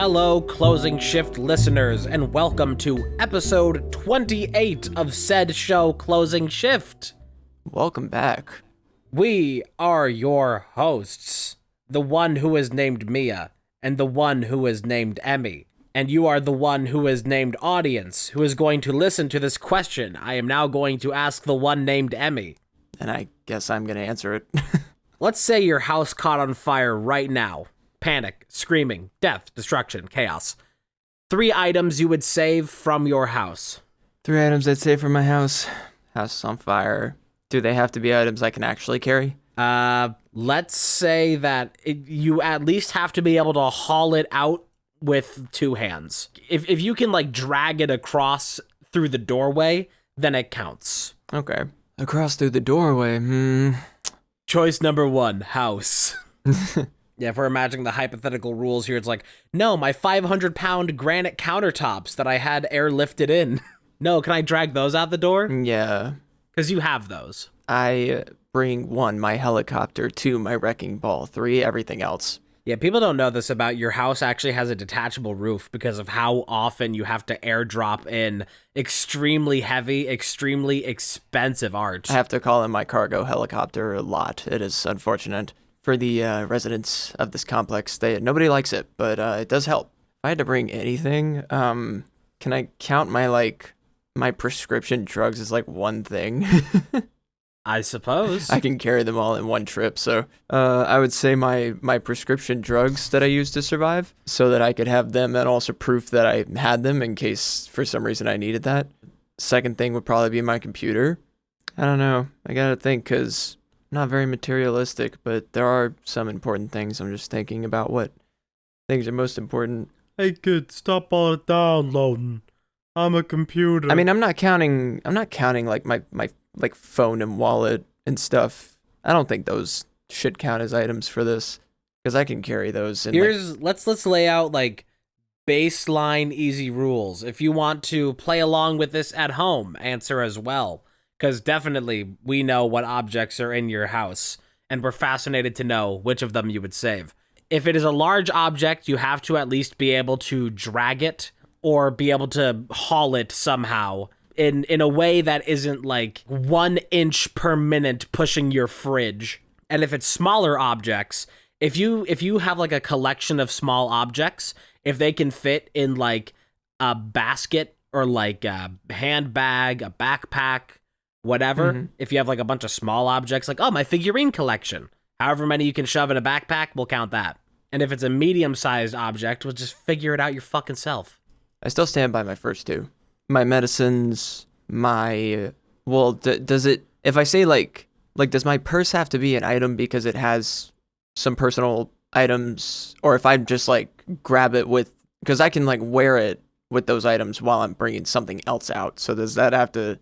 Hello, Closing Shift listeners, and welcome to episode 28 of said show, Closing Shift. Welcome back. We are your hosts, the one who is named Mia, and the one who is named Emmy. And you are the one who is named audience, who is going to listen to this question. I am now going to ask the one named Emmy. And I guess I'm going to answer it. Let's say your house caught on fire right now. Panic, screaming, death, destruction, chaos. 3 items you would save from your house. 3 items I'd save from my house. House is on fire. Do they have to be items I can actually carry? Let's say that you at least have to be able to haul it out with 2 hands. If you can, like, drag it across through the doorway, then it counts. Okay. Across through the doorway, Choice number 1, house. Yeah, if we're imagining the hypothetical rules here, it's like, no, my 500-pound granite countertops that I had airlifted in. No, can I drag those out the door? Yeah. Because you have those. I bring 1, my helicopter, 2, my wrecking ball, 3, everything else. Yeah, people don't know this about your house actually has a detachable roof because of how often you have to airdrop in extremely heavy, extremely expensive art. I have to call in my cargo helicopter a lot. It is unfortunate. For the residents of this complex, nobody likes it, but it does help. If I had to bring anything, can I count my prescription drugs as like one thing? I suppose. I can carry them all in one trip, so I would say my prescription drugs that I use to survive, so that I could have them and also proof that I had them in case for some reason I needed that. Second thing would probably be my computer. I don't know. I gotta think, because not very materialistic, but there are some important things. I'm just thinking about what things are most important. Hey kid, stop all the downloading. I'm a computer. I mean, I'm not counting like my like phone and wallet and stuff. I don't think those should count as items for this, because I can carry those. Let's lay out like baseline easy rules. If you want to play along with this at home, answer as well. Because definitely we know what objects are in your house, and we're fascinated to know which of them you would save. If it is a large object, you have to at least be able to drag it or be able to haul it somehow in a way that isn't like 1 inch per minute pushing your fridge. And if it's smaller objects, if you have like a collection of small objects, if they can fit in like a basket or like a handbag, a backpack, whatever, if you have like a bunch of small objects, like, oh, my figurine collection, however many you can shove in a backpack, we'll count that. And if it's a medium-sized object, we'll just figure it out your fucking self. I still stand by my first 2. My medicines, does it, if I say like, does my purse have to be an item because it has some personal items, or if I just like grab it because I can like wear it with those items while I'm bringing something else out, so does that have to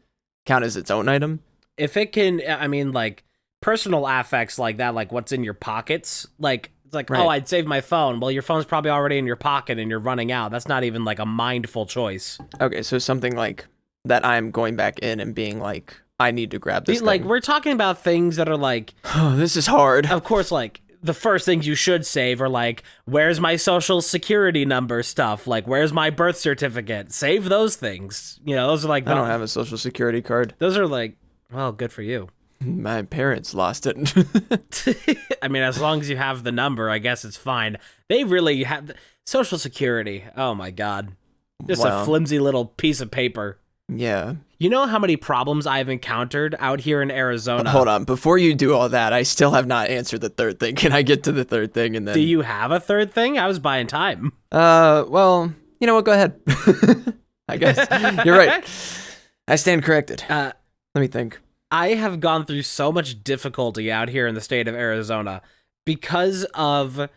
count as its own item? If it can, I mean, like, personal affects like that, like what's in your pockets, like, it's like, right. Oh, I'd save my phone. Well, your phone's probably already in your pocket and you're running out. That's not even like a mindful choice. Okay, so something like that I'm going back in and being like, I need to grab this like, thing. we're talking about things that are like, oh, this is hard. Of course, like, the first things you should save are like, where's my social security number stuff? Like, where's my birth certificate? Save those things. You know, those are like... I don't have a social security card. Those are like, well, good for you. My parents lost it. I mean, as long as you have the number, I guess it's fine. They really have... Social security, oh my God. Just a flimsy little piece of paper. Yeah. You know how many problems I've encountered out here in Arizona? Hold on. Before you do all that, I still have not answered the third thing. Can I get to the third thing and then... Do you have a third thing? I was buying time. Well, you know what? Go ahead. I guess. You're right. I stand corrected. Let me think. I have gone through so much difficulty out here in the state of Arizona because of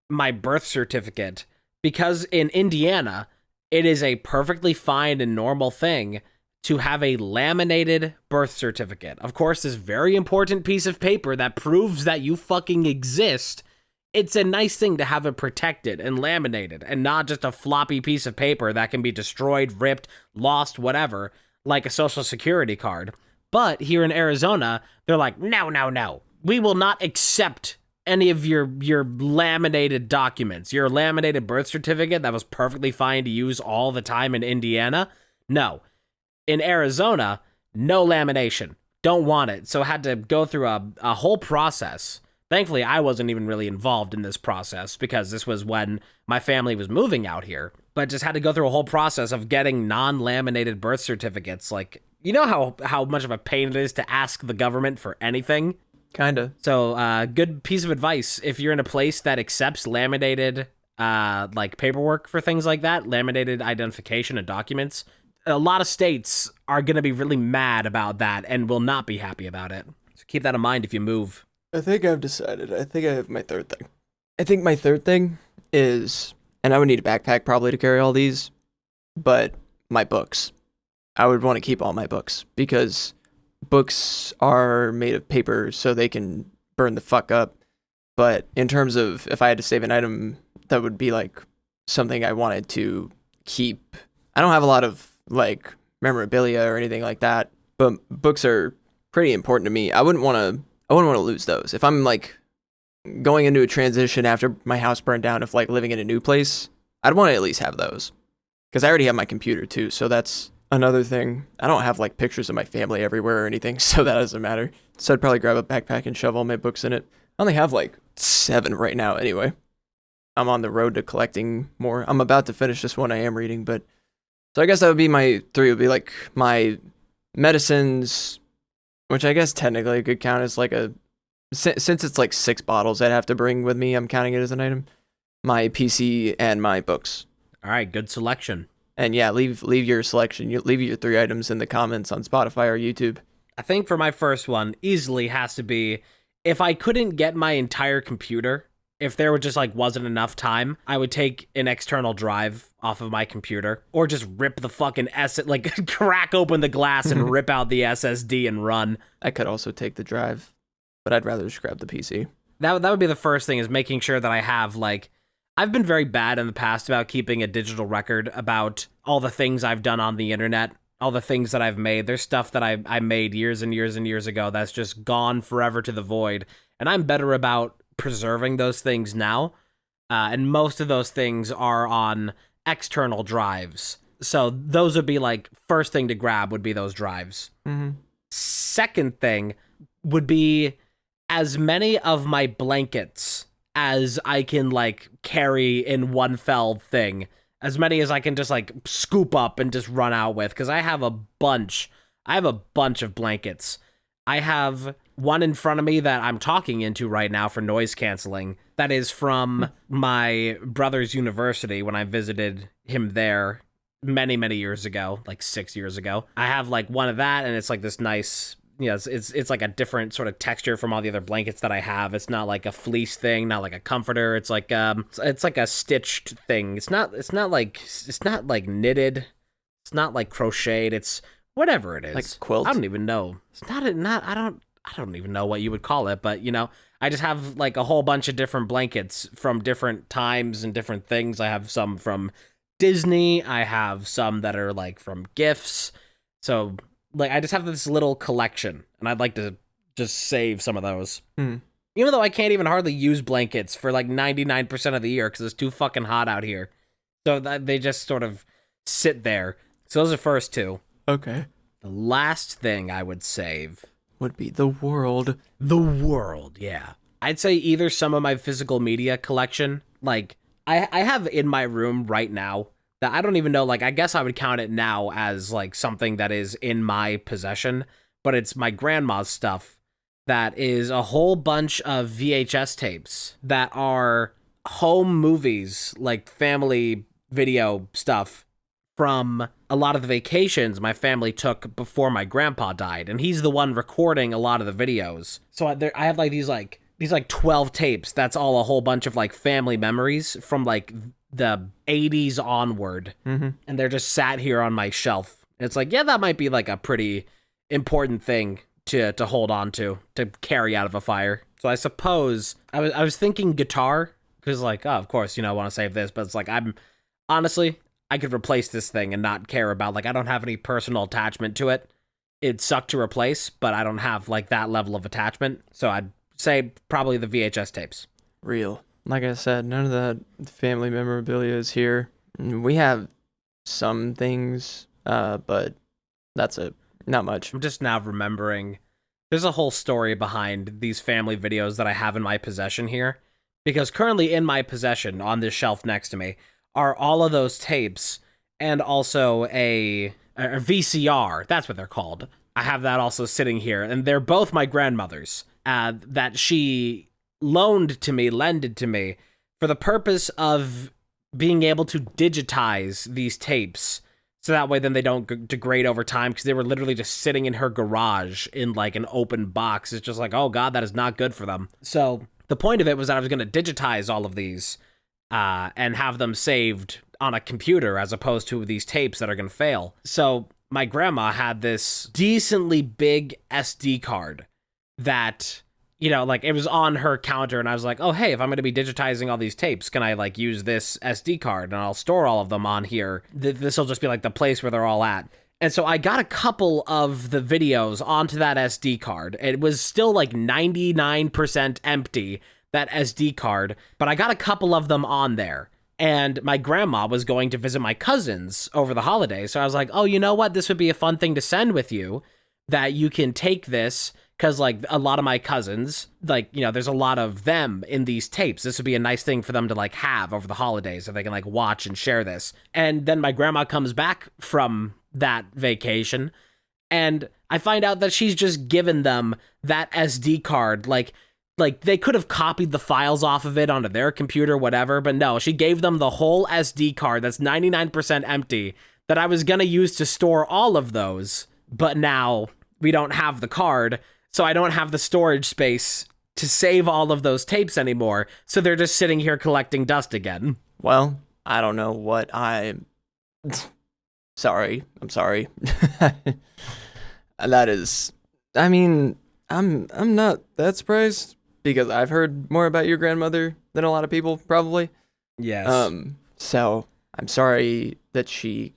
my birth certificate. Because in Indiana, it is a perfectly fine and normal thing to have a laminated birth certificate. Of course, this very important piece of paper that proves that you fucking exist. It's a nice thing to have it protected and laminated and not just a floppy piece of paper that can be destroyed, ripped, lost, whatever, like a social security card. But here in Arizona, they're like, no. We will not accept any of your laminated documents, your laminated birth certificate that was perfectly fine to use all the time in Indiana. No. In Arizona, no lamination. Don't want it. So I had to go through a whole process. Thankfully, I wasn't even really involved in this process because this was when my family was moving out here. But just had to go through a whole process of getting non-laminated birth certificates. Like, you know how much of a pain it is to ask the government for anything? Kinda. So, good piece of advice. If you're in a place that accepts laminated, like paperwork for things like that, laminated identification and documents, a lot of states are going to be really mad about that and will not be happy about it. So keep that in mind if you move. I think I've decided. I think I have my third thing. I think my third thing is, and I would need a backpack probably to carry all these, but my books. I would want to keep all my books because books are made of paper so they can burn the fuck up. But in terms of if I had to save an item, that would be like something I wanted to keep. I don't have a lot of like memorabilia or anything like that, but books are pretty important to me. I wouldn't want to lose those. If I'm like going into a transition after my house burned down of like living in a new place, I'd want to at least have those because I already have my computer too. So that's another thing. I don't have like pictures of my family everywhere or anything, so that doesn't matter. So I'd probably grab a backpack and shove all my books in it. I only have like 7 right now anyway. I'm on the road to collecting more. I'm about to finish this one I am reading, but so I guess that would be my 3 would be like my medicines, which I guess technically could count as like since it's like 6 bottles I'd have to bring with me, I'm counting it as an item. My PC and my books. All right, good selection. And yeah, leave your selection. Leave your 3 items in the comments on Spotify or YouTube. I think for my first one, easily has to be if I couldn't get my entire computer, if there just like wasn't enough time, I would take an external drive off of my computer or just rip the fucking like crack open the glass and rip out the SSD and run. I could also take the drive, but I'd rather just grab the PC. That would be the first thing, is making sure that I have like, I've been very bad in the past about keeping a digital record about all the things I've done on the internet, all the things that I've made. There's stuff that I made years and years and years ago that's just gone forever to the void. And I'm better about preserving those things now. And most of those things are on external drives. So those would be like, first thing to grab would be those drives. Mm-hmm. Second thing would be as many of my blankets as I can like carry in one fell thing, as many as I can just like scoop up and just run out with, because I have a bunch of blankets. I have one in front of me that I'm talking into right now for noise canceling, that is from my brother's university when I visited him there many years ago, like 6 years ago. I have like one of that, and it's like this nice, it's like a different sort of texture from all the other blankets that I have. It's not like a fleece thing, not like a comforter. It's like a stitched thing. It's not like knitted. It's not like crocheted. It's whatever it is. Like a quilt? I don't even know. It's not I don't even know what you would call it, but I just have like a whole bunch of different blankets from different times and different things. I have some from Disney. I have some that are like from gifts. So like I just have this little collection, and I'd like to just save some of those. Even though I can't even hardly use blankets for like 99% of the year because it's too fucking hot out here. So they just sort of sit there. So those are the first 2. Okay. The last thing I would save would be the world. The world, yeah. I'd say either some of my physical media collection, like I have in my room right now that I don't even know, like I guess I would count it now as like something that is in my possession, but it's my grandma's stuff that is a whole bunch of VHS tapes that are home movies, like family video stuff from a lot of the vacations my family took before my grandpa died, and he's the one recording a lot of the videos. So I have like these 12 tapes. That's all a whole bunch of like family memories from like the 80s onward, and they're just sat here on my shelf. And it's like, yeah, that might be like a pretty important thing to hold on to carry out of a fire. So I suppose I was thinking guitar, because like, oh, of course, I want to save this, but it's like honestly, I could replace this thing and not care about, like, I don't have any personal attachment to it. It sucked to replace, but I don't have like that level of attachment. So I'd say probably the VHS tapes. Real. Like I said, none of that family memorabilia is here. We have some things, but that's it. Not much. I'm just now remembering there's a whole story behind these family videos that I have in my possession here. Because currently in my possession, on this shelf next to me, are all of those tapes and also a VCR. That's what they're called. I have that also sitting here. And they're both my grandmother's that she lended to me for the purpose of being able to digitize these tapes. So that way then they don't degrade over time, because they were literally just sitting in her garage in like an open box. It's just like, oh God, that is not good for them. So the point of it was that I was going to digitize all of these and have them saved on a computer as opposed to these tapes that are going to fail. So my grandma had this decently big SD card that, you know, like it was on her counter, and I was like, oh, hey, if I'm going to be digitizing all these tapes, can I like use this SD card and I'll store all of them on here? This will just be like the place where they're all at. And so I got a couple of the videos onto that SD card. It was still like 99% empty, that SD card, but I got a couple of them on there. And my grandma was going to visit my cousins over the holidays. So I was like, oh, you know what? This would be a fun thing to send with you, that you can take this, because like a lot of my cousins, like, you know, there's a lot of them in these tapes. This would be a nice thing for them to like have over the holidays, so they can like watch and share this. And then my grandma comes back from that vacation, and I find out that she's just given them that SD card. Like they could have copied the files off of it onto their computer, whatever, but no, she gave them the whole SD card that's 99% empty that I was gonna use to store all of those, but now we don't have the card, so I don't have the storage space to save all of those tapes anymore, so they're just sitting here collecting dust again. Well, I don't know what I'm sorry. That is, I mean, I'm not that surprised, because I've heard more about your grandmother than a lot of people, probably. Yes. So I'm sorry that she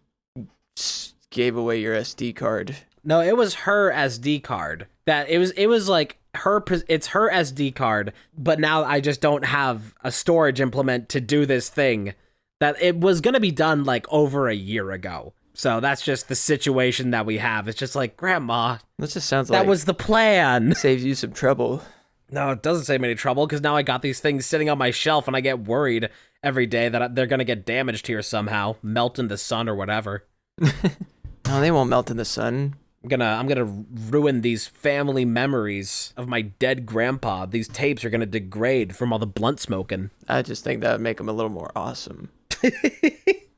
gave away your SD card. No, it was her SD card. It was like it's her SD card, but now I just don't have a storage implement to do this thing that it was going to be done like over a year ago. So that's just the situation that we have. It's just like, Grandma, that just sounds like that was the plan. Saves you some trouble. No, it doesn't save me any trouble, because now I got these things sitting on my shelf, and I get worried every day that they're going to get damaged here somehow, melt in the sun or whatever. No, they won't melt in the sun. I'm gonna ruin these family memories of my dead grandpa. These tapes are gonna degrade from all the blunt smoking. I just think that would make them a little more awesome.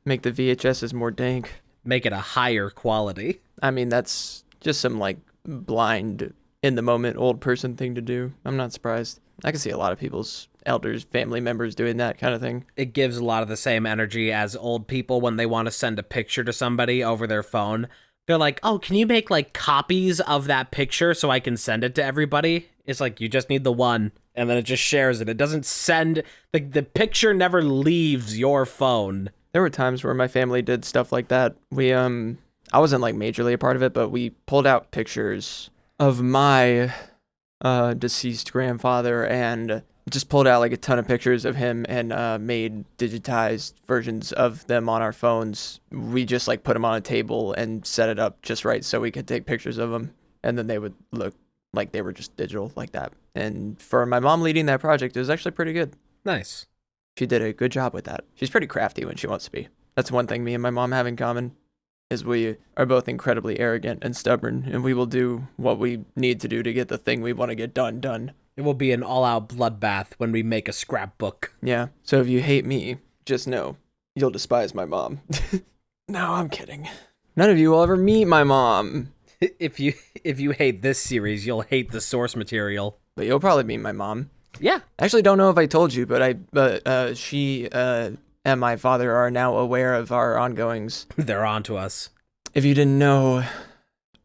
Make the VHSs more dank. Make it a higher quality. I mean, that's just some like blind, in the moment, old person thing to do. I'm not surprised. I can see a lot of people's elders, family members doing that kind of thing. It gives a lot of the same energy as old people when they want to send a picture to somebody over their phone. They're like, oh, can you make like copies of that picture so I can send it to everybody? It's like, you just need the one, and then it just shares it. It doesn't send, the picture never leaves your phone. There were times where my family did stuff like that. I wasn't like majorly a part of it, but we pulled out pictures of my deceased grandfather and just pulled out like a ton of pictures of him and made digitized versions of them on our phones. We just like put them on a table and set it up just right so we could take pictures of them, and then they would look like they were just digital like that. And for my mom leading that project, it was actually pretty good. Nice. She did a good job with that. She's pretty crafty when she wants to be. That's one thing me and my mom have in common, is we are both incredibly arrogant and stubborn, and we will do what we need to do to get the thing we want to get done. It will be an all-out bloodbath when we make a scrapbook. Yeah, so if you hate me, just know you'll despise my mom. No, I'm kidding. None of you will ever meet my mom. If you hate this series, you'll hate the source material. But you'll probably meet my mom. Yeah. I actually don't know if I told you, but she and my father are now aware of our ongoings. They're on to us. If you didn't know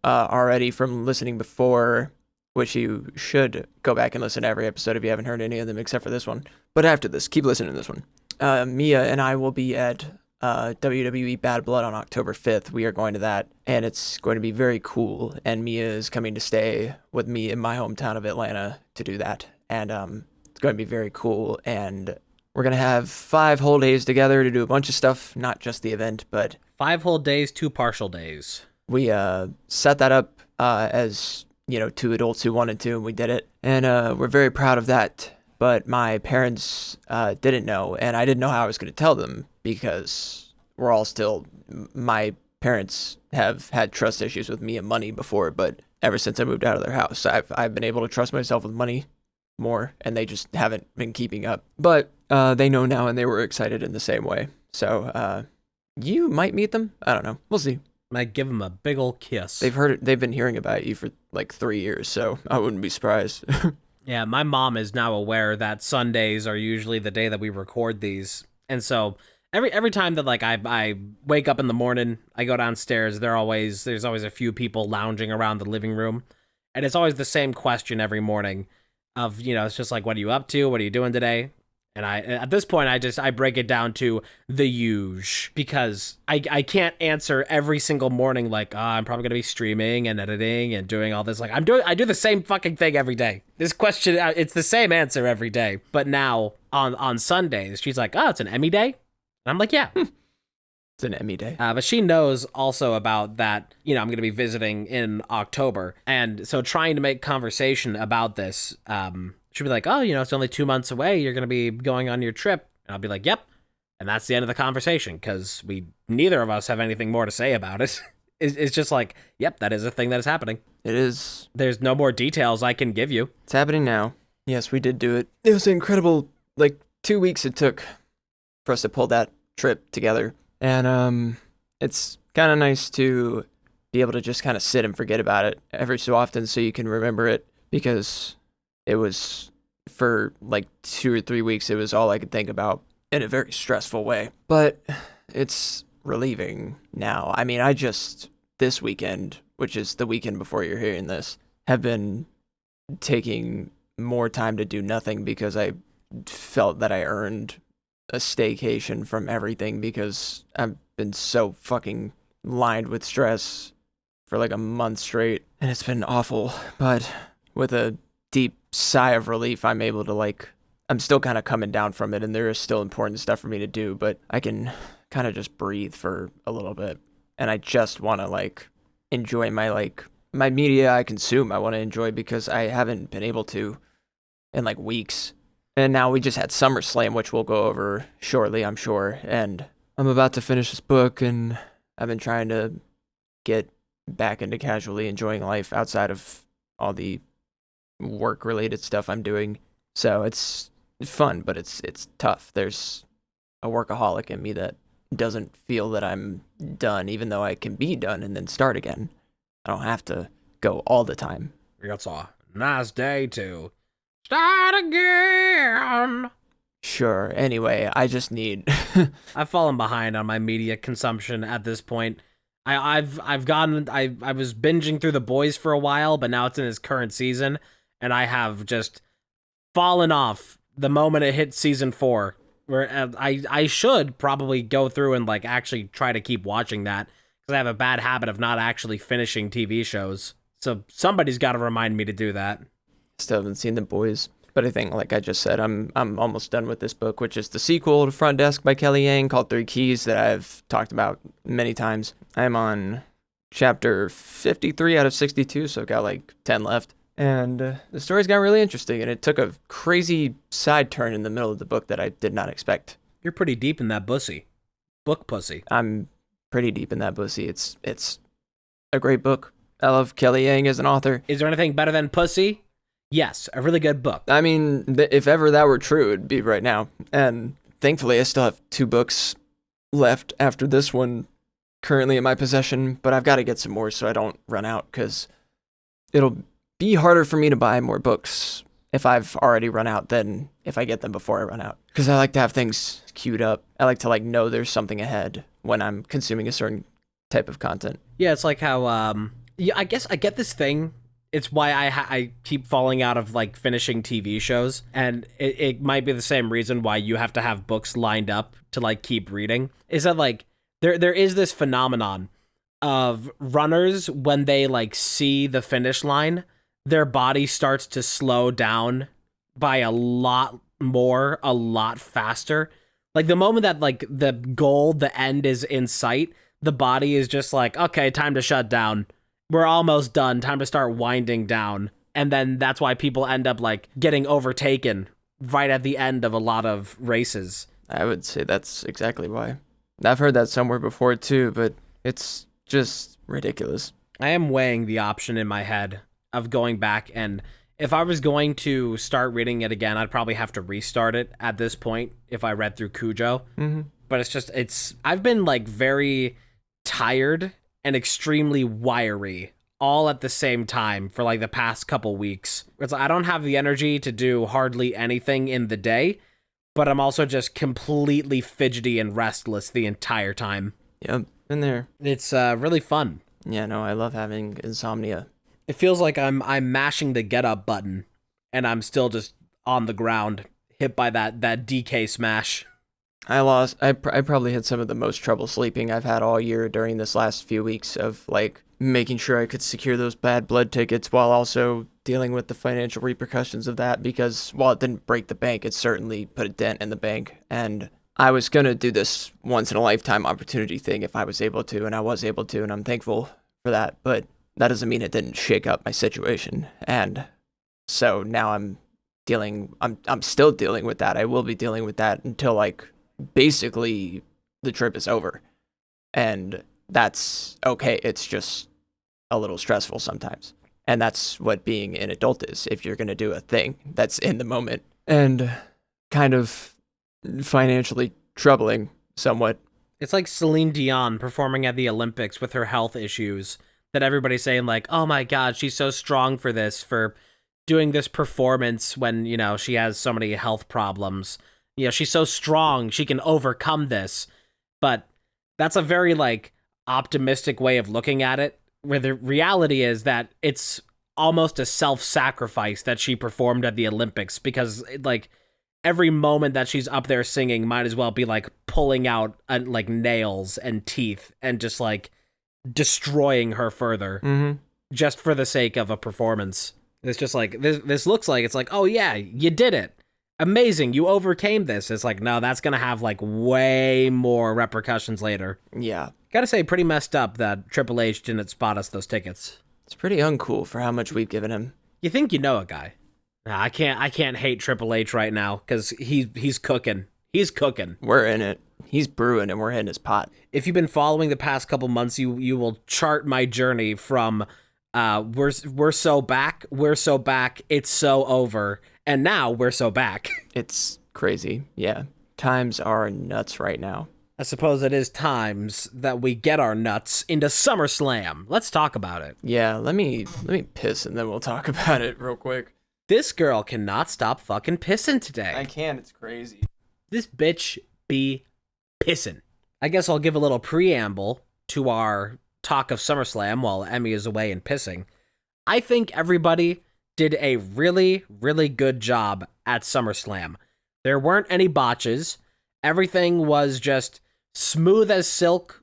already from listening before, which you should go back and listen to every episode if you haven't heard any of them except for this one. But after this, keep listening to this one. Mia and I will be at WWE Bad Blood on October 5th. We are going to that, and it's going to be very cool. And Mia is coming to stay with me in my hometown of Atlanta to do that. and it's going to be very cool. And we're going to have 5 whole days together to do a bunch of stuff, not just the event, but 5 whole days, 2 partial days. we set that up as, 2 adults who wanted to, and we did it. And we're very proud of that. But my parents didn't know, and I didn't know how I was going to tell them because we're all still, my parents have had trust issues with me and money before, but ever since I moved out of their house, I've been able to trust myself with money more, and they just haven't been keeping up. But they know now, and they were excited in the same way. So you might meet them. I don't know. We'll see. Might give them a big ol' kiss. They've been hearing about you for like 3 years, so I wouldn't be surprised. Yeah, my mom is now aware that Sundays are usually the day that we record these. And so every time that like I wake up in the morning, I go downstairs, there's always a few people lounging around the living room. And it's always the same question every morning of, it's just like, what are you up to? What are you doing today? And at this point, I break it down to the huge, because I can't answer every single morning like, I'm probably going to be streaming and editing and doing all this. Like I do the same fucking thing every day. This question, it's the same answer every day. But now on Sundays, she's like, it's an Emmy day. And I'm like, yeah. It's an Emmy day. But she knows also about that, I'm going to be visiting in October. And so trying to make conversation about this, she'll be like, it's only 2 months away. You're going to be going on your trip. And I'll be like, yep. And that's the end of the conversation because neither of us have anything more to say about it. It's just like, yep, that is a thing that is happening. It is. There's no more details I can give you. It's happening now. Yes, we did do it. It was incredible, 2 weeks it took for us to pull that trip together. And it's kind of nice to be able to just kind of sit and forget about it every so often so you can remember it, because it was, for 2 or 3 weeks, it was all I could think about in a very stressful way. But it's relieving now. I mean, this weekend, which is the weekend before you're hearing this, have been taking more time to do nothing because I felt that I earned a staycation from everything, because I've been so fucking lined with stress for a month straight, and it's been awful. But with a deep sigh of relief, I'm able to I'm still kind of coming down from it, and there is still important stuff for me to do, but I can kind of just breathe for a little bit. And I just want to enjoy my media I consume. I want to enjoy, because I haven't been able to in weeks. And now we just had SummerSlam, which we'll go over shortly, I'm sure. And I'm about to finish this book, and I've been trying to get back into casually enjoying life outside of all the work-related stuff I'm doing. So it's fun, but it's tough. There's a workaholic in me that doesn't feel that I'm done, even though I can be done and then start again. I don't have to go all the time. It's a nice day to start again. Sure. Anyway, I just need... I've fallen behind on my media consumption at this point. I was binging through The Boys for a while, but now it's in its current season, and I have just fallen off the moment it hit season 4, where I should probably go through and actually try to keep watching that, because I have a bad habit of not actually finishing TV shows. So somebody's got to remind me to do that. Still haven't seen The Boys, but I think, like I just said, I'm almost done with this book, which is the sequel to Front Desk by Kelly Yang, called 3 Keys, that I've talked about many times. I'm on chapter 53 out of 62, so I've got 10 left. And the story's got really interesting, and it took a crazy side turn in the middle of the book that I did not expect. You're pretty deep in that book pussy. I'm pretty deep in that pussy. It's a great book. I love Kelly Yang as an author. Is there anything better than pussy? Yes, a really good book. I mean, if ever that were true, it'd be right now. And thankfully, I still have 2 books left after this one currently in my possession, but I've got to get some more so I don't run out, because it'll be harder for me to buy more books if I've already run out than if I get them before I run out. Because I like to have things queued up. I like to know there's something ahead when I'm consuming a certain type of content. Yeah, it's like how I guess I get this thing. It's why I keep falling out of finishing TV shows, and it might be the same reason why you have to have books lined up to keep reading. Is that there is this phenomenon of runners, when they see the finish line, their body starts to slow down by a lot more, a lot faster. Like the moment that like the goal, the end is in sight, the body is just like, okay, time to shut down. We're almost done. Time to start winding down. And then that's why people end up like getting overtaken right at the end of a lot of races. I would say that's exactly why. I've heard that somewhere before too, but it's just ridiculous. I am weighing the option in my head of going back, and if I was going to start reading it again, I'd probably have to restart it at this point if I read through Cujo. Mm-hmm. But I've been like very tired and extremely wiry all at the same time for like the past couple weeks. It's like I don't have the energy to do hardly anything in the day, but I'm also just completely fidgety and restless the entire time. Yep, been there. It's really fun. Yeah, no, I love having insomnia. It feels like I'm mashing the get up button and I'm still just on the ground, hit by that DK smash. I probably had some of the most trouble sleeping I've had all year during this last few weeks of like making sure I could secure those bad blood tickets while also dealing with the financial repercussions of that, because while it didn't break the bank, it certainly put a dent in the bank. And I was going to do this once in a lifetime opportunity thing if I was able to, and I was able to, and I'm thankful for that. But that doesn't mean it didn't shake up my situation. And so now I'm still dealing with that. I will be dealing with that until like basically the trip is over. And that's okay. It's just a little stressful sometimes. And that's what being an adult is. If you're going to do a thing that's in the moment and kind of financially troubling somewhat. It's like Celine Dion performing at the Olympics with her health issues that everybody's saying like, oh my God, she's so strong for this, for doing this performance when, you know, she has so many health problems. You know, she's so strong, she can overcome this. But that's a very like optimistic way of looking at it, where the reality is that it's almost a self-sacrifice that she performed at the Olympics, because like every moment that she's up there singing might as well be like pulling out like nails and teeth and just like destroying her further just for the sake of a performance. It's just like this looks like it's like, oh yeah, you did it, amazing, you overcame this. It's like, no, that's gonna have like way more repercussions later. Yeah, gotta say, pretty messed up that Triple H didn't spot us those tickets. it's pretty uncool for how much we've given him. You think you know a guy. Nah, I can't hate Triple H right now because he's cooking. He's cooking. We're in it. He's brewing and we're in his pot. If you've been following the past couple months, you will chart my journey from we're so back, it's so over, and now we're so back. It's crazy. Yeah. Times are nuts right now. I suppose it is times that we get our nuts into SummerSlam. Let's talk about it. Yeah, let me piss and then we'll talk about it real quick. This girl cannot stop fucking pissing today. I can, it's crazy. This bitch be pissing. I guess I'll give a little preamble to our talk of SummerSlam while Emmy is away and pissing. I think everybody did a really, really good job at SummerSlam. There weren't any botches. Everything was just smooth as silk,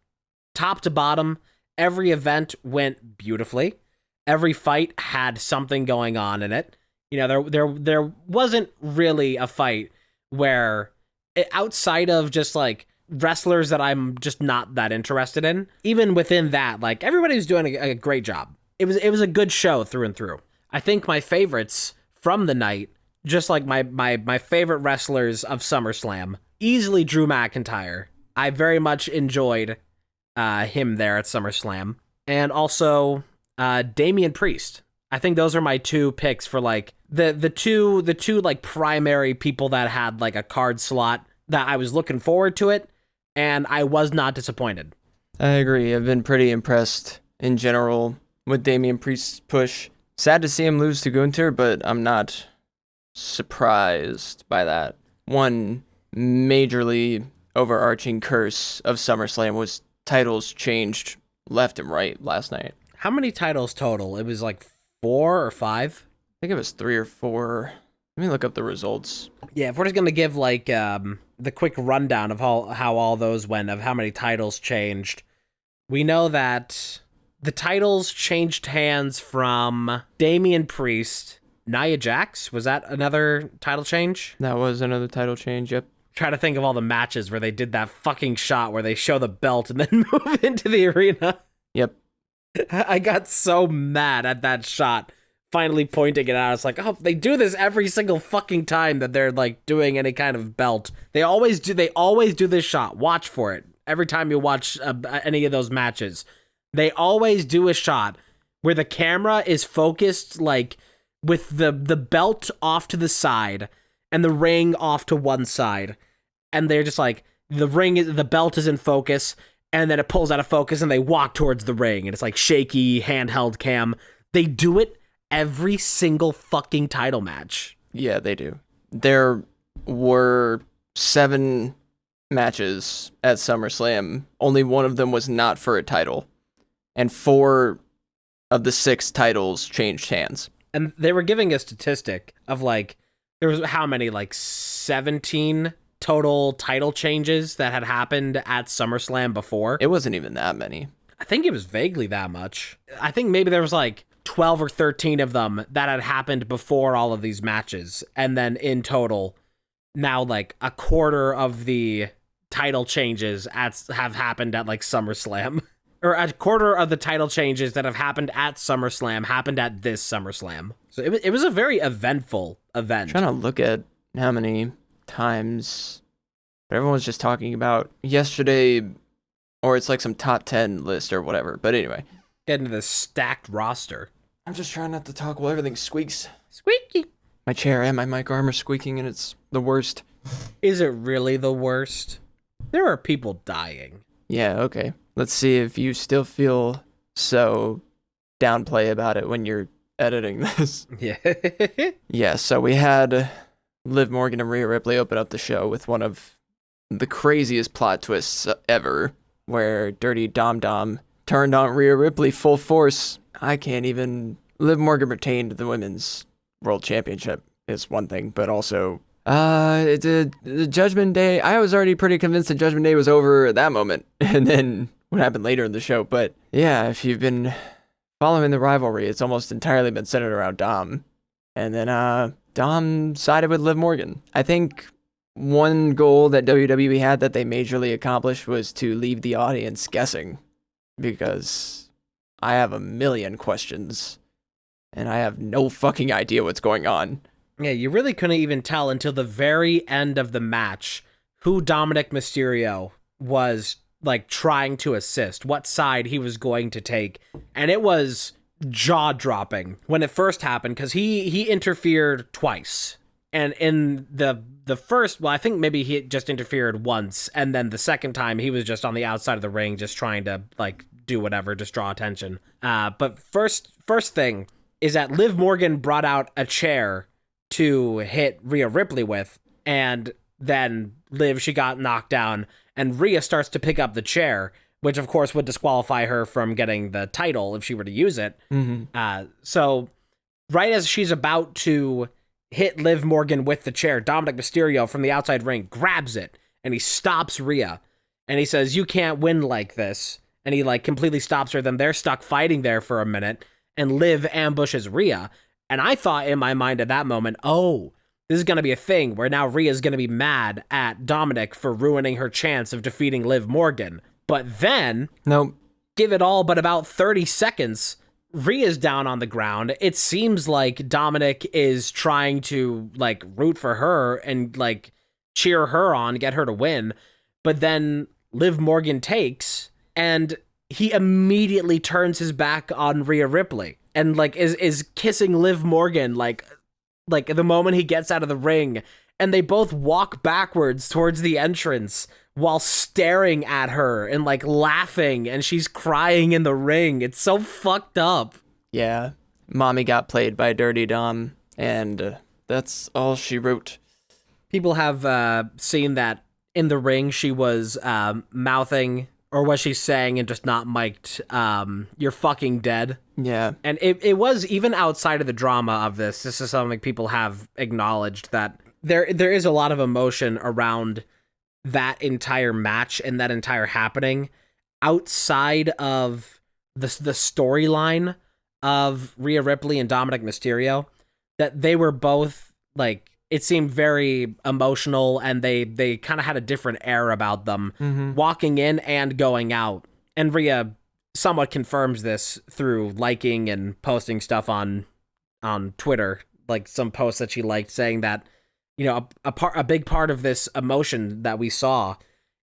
top to bottom. Every event went beautifully. Every fight had something going on in it. You know, there wasn't really a fight where, outside of just like wrestlers that I'm just not that interested in, even within that, like everybody was doing a great job. It was a good show through and through. I think my favorites from the night, just like my favorite wrestlers of SummerSlam, easily Drew McIntyre. I very much enjoyed him there at SummerSlam, and also Damian Priest. I think those are my two picks for like the two like primary people that had like a card slot that I was looking forward to it, and I was not disappointed. I agree. I've been pretty impressed in general with Damian Priest's push. Sad to see him lose to Gunther, but I'm not surprised by that. One majorly overarching curse of SummerSlam was titles changed left and right last night. How many titles total? It was like 4 or 5? I think it was 3 or 4. Let me look up the results. Yeah, if we're just going to give like the quick rundown of how all those went, of how many titles changed, we know that the titles changed hands from Damian Priest Nia Jax, was that another title change? That was another title change, yep. Try to think of all the matches where they did that fucking shot where they show the belt and then move into the arena. Yep. I got so mad at that shot, finally pointing it out. It's like, oh, they do this every single fucking time that they're like doing any kind of belt. They always do this shot. Watch for it. Every time you watch any of those matches, they always do a shot where the camera is focused like with the belt off to the side and the ring off to one side. And they're just like, the belt is in focus, and then it pulls out of focus and they walk towards the ring, and it's like shaky handheld cam. They do it every single fucking title match. Yeah, they do. There were 7 matches at SummerSlam. Only one of them was not for a title. And 4 of the 6 titles changed hands. And they were giving a statistic of like, there was how many, like 17 total title changes that had happened at SummerSlam before. It wasn't even that many. I think it was vaguely that much. I think maybe there was like 12 or 13 of them that had happened before all of these matches. And then in total, now like a quarter of the title changes have happened at like SummerSlam. Or a quarter of the title changes that have happened at SummerSlam happened at this SummerSlam. So it was a very eventful event. I'm trying to look at how many times everyone's just talking about yesterday, or it's like some top 10 list or whatever. But anyway, get into the stacked roster. I'm just trying not to talk while everything squeaks. Squeaky. My chair and my mic arm are squeaking, and it's the worst. Is it really the worst? There are people dying. Yeah, okay. Let's see if you still feel so downplay about it when you're editing this. Yeah. Yeah, so we had Liv Morgan and Rhea Ripley open up the show with one of the craziest plot twists ever, where Dirty Dom Dom turned on Rhea Ripley full force. I can't even... Liv Morgan retained the Women's World Championship is one thing, but also... the Judgment Day... I was already pretty convinced that Judgment Day was over at that moment, and then what happened later in the show. But yeah, if you've been following the rivalry, it's almost entirely been centered around Dom. And then Dom sided with Liv Morgan. I think one goal that WWE had that they majorly accomplished was to leave the audience guessing, because I have a million questions and I have no fucking idea what's going on. Yeah, you really couldn't even tell until the very end of the match who Dominic Mysterio was like trying to assist, what side he was going to take. And it was jaw-dropping when it first happened, because he interfered twice. And in the first, well, I think maybe he just interfered once, and then the second time he was just on the outside of the ring just trying to like do whatever, just draw attention. But first thing is that Liv Morgan brought out a chair to hit Rhea Ripley with, and then Liv, she got knocked down, and Rhea starts to pick up the chair, which of course would disqualify her from getting the title if she were to use it. Mm-hmm. So right as she's about to hit Liv Morgan with the chair, Dominic Mysterio from the outside ring grabs it, and he stops Rhea, and he says, "You can't win like this." And he like completely stops her. Then they're stuck fighting there for a minute, and Liv ambushes Rhea. And I thought in my mind at that moment, oh, this is going to be a thing where now Rhea's going to be mad at Dominic for ruining her chance of defeating Liv Morgan. But then, nope. Give it all but about 30 seconds, Rhea's down on the ground. It seems like Dominic is trying to like root for her and like cheer her on, get her to win. But then Liv Morgan takes, and he immediately turns his back on Rhea Ripley and like is kissing Liv Morgan like the moment he gets out of the ring, and they both walk backwards towards the entrance while staring at her and like laughing, and she's crying in the ring. It's so fucked up. Yeah, mommy got played by Dirty Dom, and that's all she wrote. People have seen that in the ring she was mouthing, or was she saying and just not mic'd, "You're fucking dead." Yeah. And it was, even outside of the drama of this is something people have acknowledged, that there is a lot of emotion around that entire match and that entire happening outside of the storyline of Rhea Ripley and Dominic Mysterio. that they were both like, it seemed very emotional, and they kind of had a different air about them, walking in and going out. And Rhea somewhat confirms this through liking and posting stuff on Twitter, like some posts that she liked, saying that, you know, a big part of this emotion that we saw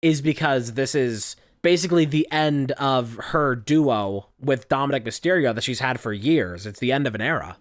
is because this is basically the end of her duo with Dominic Mysterio that she's had for years. It's the end of an era.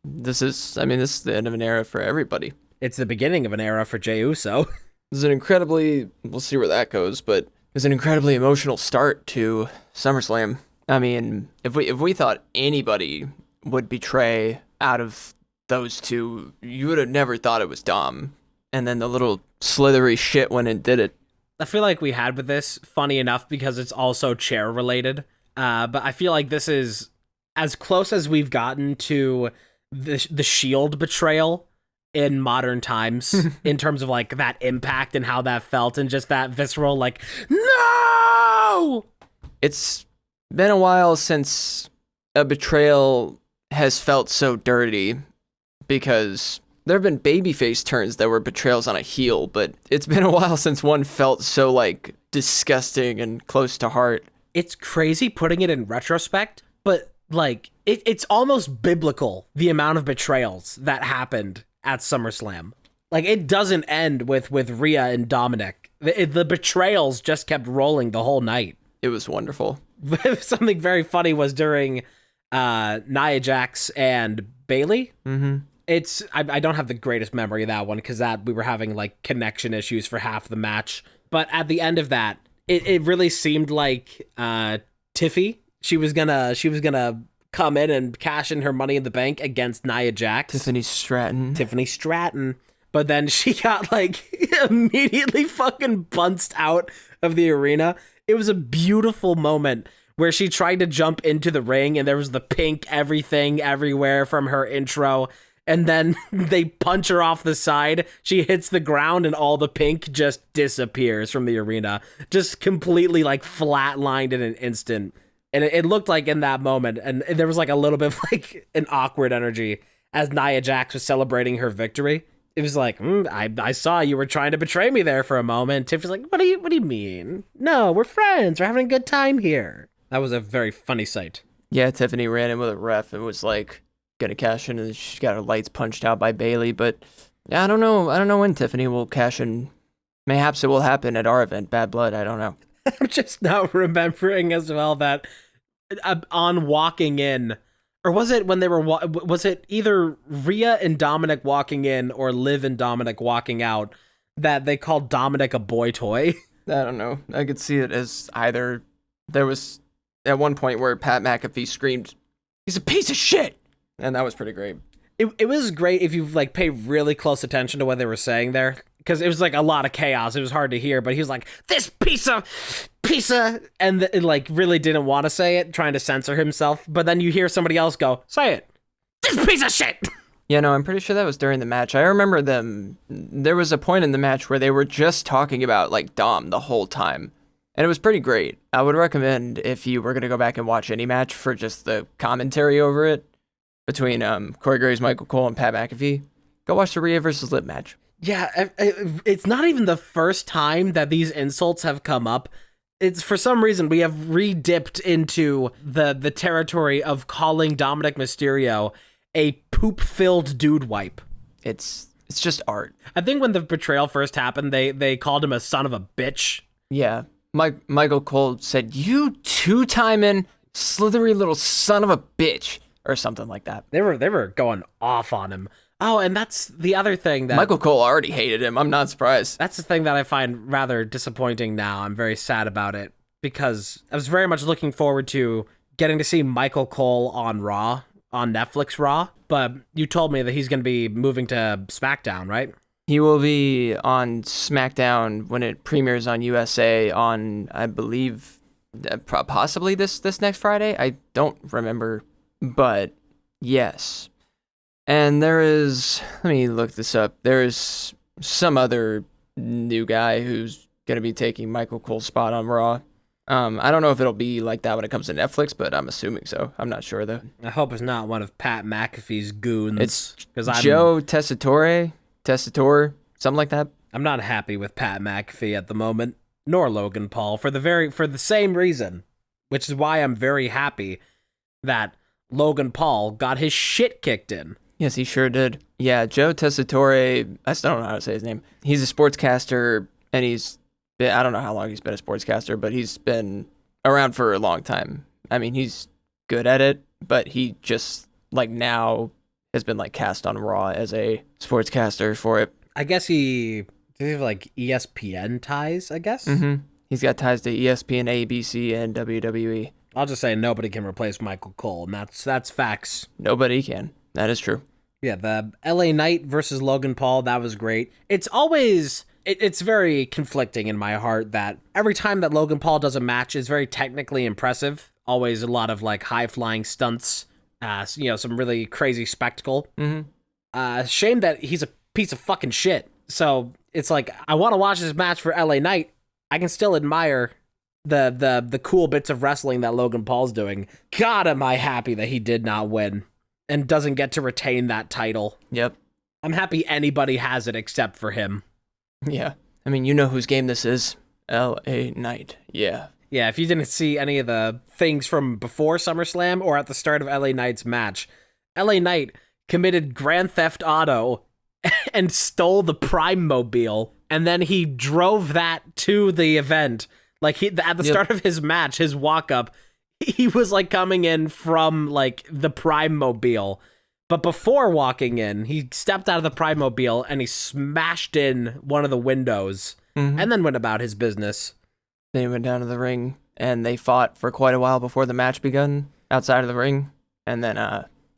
This is the end of an era for everybody. It's the beginning of an era for Jey Uso. This is an incredibly, we'll see where that goes, but it's an incredibly emotional start to SummerSlam. I mean, if we thought anybody would betray out of those two, you would have never thought it was Dom. And then the little slithery shit went and did it. I feel like we had with this, funny enough, because it's also chair related. But I feel like this is as close as we've gotten to the Shield betrayal in modern times in terms of like that impact and how that felt, and just that visceral like, no! It's been a while since a betrayal has felt so dirty, because there have been babyface turns that were betrayals on a heel, but it's been a while since one felt so like disgusting and close to heart. It's crazy putting it in retrospect, but like it's almost biblical, the amount of betrayals that happened at SummerSlam. Like, it doesn't end with Rhea and Dominic. The betrayals just kept rolling the whole night. It was wonderful. Something very funny was during Nia Jax and Bayley. I don't have the greatest memory of that one, because that we were having like connection issues for half the match. But at the end of that, it really seemed like Tiffy, she was gonna come in and cash in her Money in the Bank against Nia Jax. Tiffany Stratton. But then she got like immediately fucking bunched out of the arena. It was a beautiful moment where she tried to jump into the ring, and there was the pink everything everywhere from her intro. And then they punch her off the side. She hits the ground, and all the pink just disappears from the arena. Just completely like flatlined in an instant. And it looked like in that moment, and there was like a little bit of like an awkward energy as Nia Jax was celebrating her victory. It was like, I saw you were trying to betray me there for a moment. Tiff was like, what do you mean? No, we're friends. We're having a good time here. That was a very funny sight. Yeah, Tiffany ran in with a ref and was like gonna cash in, and she got her lights punched out by Bayley. But yeah, I don't know when Tiffany will cash in. Mayhaps it will happen at our event, Bad Blood. I don't know. I'm just now remembering as well that on walking in, or was it when they were, was it either Rhea and Dominic walking in or Liv and Dominic walking out, that they called Dominic a boy toy? I don't know. I could see it as either. There was at one point where Pat McAfee screamed, "He's a piece of shit," and that was pretty great. It was great if you like pay really close attention to what they were saying there, because it was like a lot of chaos. It was hard to hear, but he was like, "This piece of," and it like really didn't want to say it, trying to censor himself. But then you hear somebody else go, "Say it, this piece of shit." Yeah, no, I'm pretty sure that was during the match. I remember them. There was a point in the match where they were just talking about like Dom the whole time, and it was pretty great. I would recommend, if you were gonna go back and watch any match, for just the commentary over it between Corey Graves, Michael Cole, and Pat McAfee, go watch the Rhea versus Liv match. Yeah, it's not even the first time that these insults have come up. It's, for some reason, we have re-dipped into the territory of calling Dominic Mysterio a poop-filled dude wipe. It's just art. I think when the betrayal first happened, they called him a son of a bitch. Yeah. Michael Cole said, "You two-timing slithery little son of a bitch," or something like that. They were going off on him. Oh, and that's the other thing that Michael Cole already hated him. I'm not surprised. That's the thing that I find rather disappointing now. I'm very sad about it, because I was very much looking forward to getting to see Michael Cole on Raw, on Netflix Raw, but you told me that he's going to be moving to SmackDown, right? He will be on SmackDown when it premieres on USA on, I believe, possibly this next Friday. I don't remember, but yes. And there is, let me look this up. There is some other new guy who's going to be taking Michael Cole's spot on Raw. I don't know if it'll be like that when it comes to Netflix, but I'm assuming so. I'm not sure though. I hope it's not one of Pat McAfee's goons. It's because Joe Tessitore, something like that. I'm not happy with Pat McAfee at the moment, nor Logan Paul for the same reason, which is why I'm very happy that Logan Paul got his shit kicked in. Yes, he sure did. Yeah, Joe Tessitore, I still don't know how to say his name. He's a sportscaster, and I don't know how long he's been a sportscaster, but he's been around for a long time. I mean, he's good at it, but he just, like, now has been, like, cast on Raw as a sportscaster for it. I guess does he have, like, ESPN ties, I guess? Mm-hmm. He's got ties to ESPN, ABC, and WWE. I'll just say nobody can replace Michael Cole, and that's facts. Nobody can. That is true. Yeah, the LA Knight versus Logan Paul, that was great. It's always... It's very conflicting in my heart that every time that Logan Paul does a match is very technically impressive. Always a lot of, like, high-flying stunts, some really crazy spectacle. Mm-hmm. Shame that he's a piece of fucking shit. So it's like, I want to watch this match for LA Knight. I can still admire the cool bits of wrestling that Logan Paul's doing. God, am I happy that he did not win and doesn't get to retain that title. Yep. I'm happy anybody has it except for him. Yeah. I mean, you know whose game this is. LA Knight. Yeah. Yeah, if you didn't see any of the things from before SummerSlam or at the start of LA Knight's match, LA Knight committed Grand Theft Auto and stole the Prime Mobile, and then he drove that to the event. Like, at the start of his match, his walk-up, he was, like, coming in from, like, the Prime Mobile. But before walking in, he stepped out of the Prime Mobile and he smashed in one of the windows and then went about his business. Then he went down to the ring and they fought for quite a while before the match begun outside of the ring. And then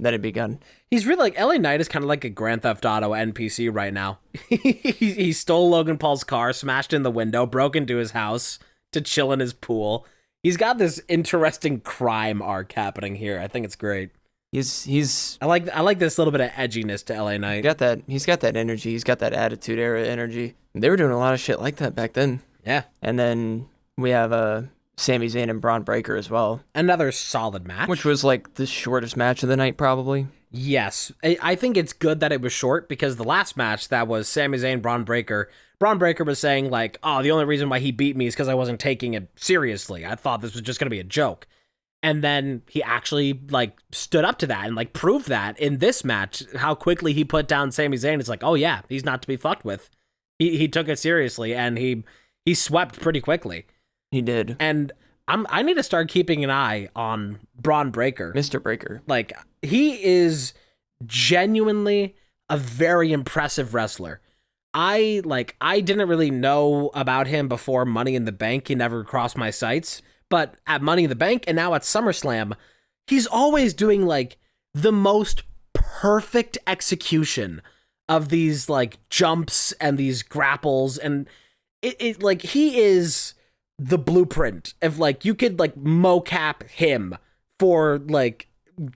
it begun. He's really like, LA Knight is kind of like a Grand Theft Auto NPC right now. He stole Logan Paul's car, smashed in the window, broke into his house to chill in his pool. He's got this interesting crime arc happening here. I think it's great. I like this little bit of edginess to LA Knight. He's got that energy. He's got that Attitude Era energy. They were doing a lot of shit like that back then. Yeah. And then we have Sami Zayn and Braun Breaker as well. Another solid match. Which was like the shortest match of the night, probably. Yes. I think it's good that it was short because the last match that was Sami Zayn, Braun Breaker was saying, like, oh, the only reason why he beat me is because I wasn't taking it seriously. I thought this was just going to be a joke. And then he actually, like, stood up to that and, like, proved that in this match, how quickly he put down Sami Zayn. It's like, oh, yeah, he's not to be fucked with. He took it seriously, and he swept pretty quickly. He did. And I need to start keeping an eye on Braun Breaker. Mr. Breaker. Like, he is genuinely a very impressive wrestler. I didn't really know about him before Money in the Bank. He never crossed my sights. But at Money in the Bank and now at SummerSlam, he's always doing, like, the most perfect execution of these, like, jumps and these grapples. And it like, he is the blueprint of, like, you could, like, mocap him for, like,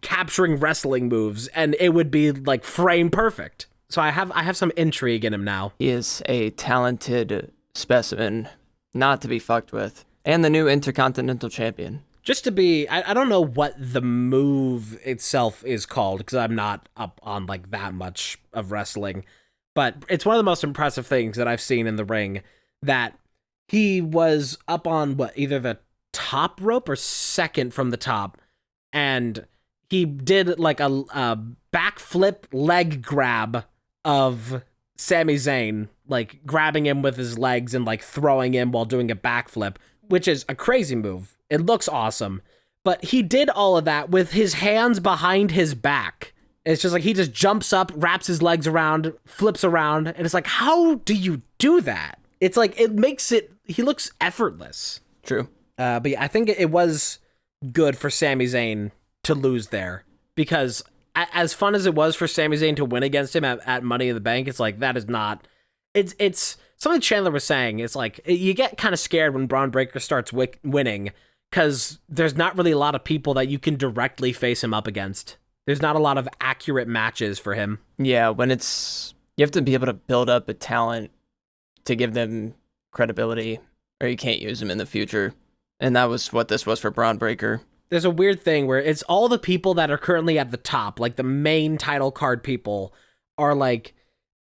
capturing wrestling moves and it would be, like, frame perfect. So I have some intrigue in him now. He is a talented specimen, not to be fucked with. And the new Intercontinental Champion. Just to be, I don't know what the move itself is called, because I'm not up on, like, that much of wrestling. But it's one of the most impressive things that I've seen in the ring, that he was up on, either the top rope or second from the top, and he did, like, a backflip leg grab of Sami Zayn, like, grabbing him with his legs and, like, throwing him while doing a backflip, which is a crazy move. It looks awesome. But he did all of that with his hands behind his back. It's just like he just jumps up, wraps his legs around, flips around, and it's like, how do you do that? It's like, he looks effortless. True. But yeah, I think it was good for Sami Zayn to lose there. Because as fun as it was for Sami Zayn to win against him at Money in the Bank, it's like, that is not... It's something Chandler was saying. It's like, you get kind of scared when Braun Breaker starts winning because there's not really a lot of people that you can directly face him up against. There's not a lot of accurate matches for him. Yeah, when you have to be able to build up a talent to give them credibility, or you can't use them in the future. And that was what this was for Braun Breaker. There's a weird thing where it's all the people that are currently at the top, like the main title card people, are like,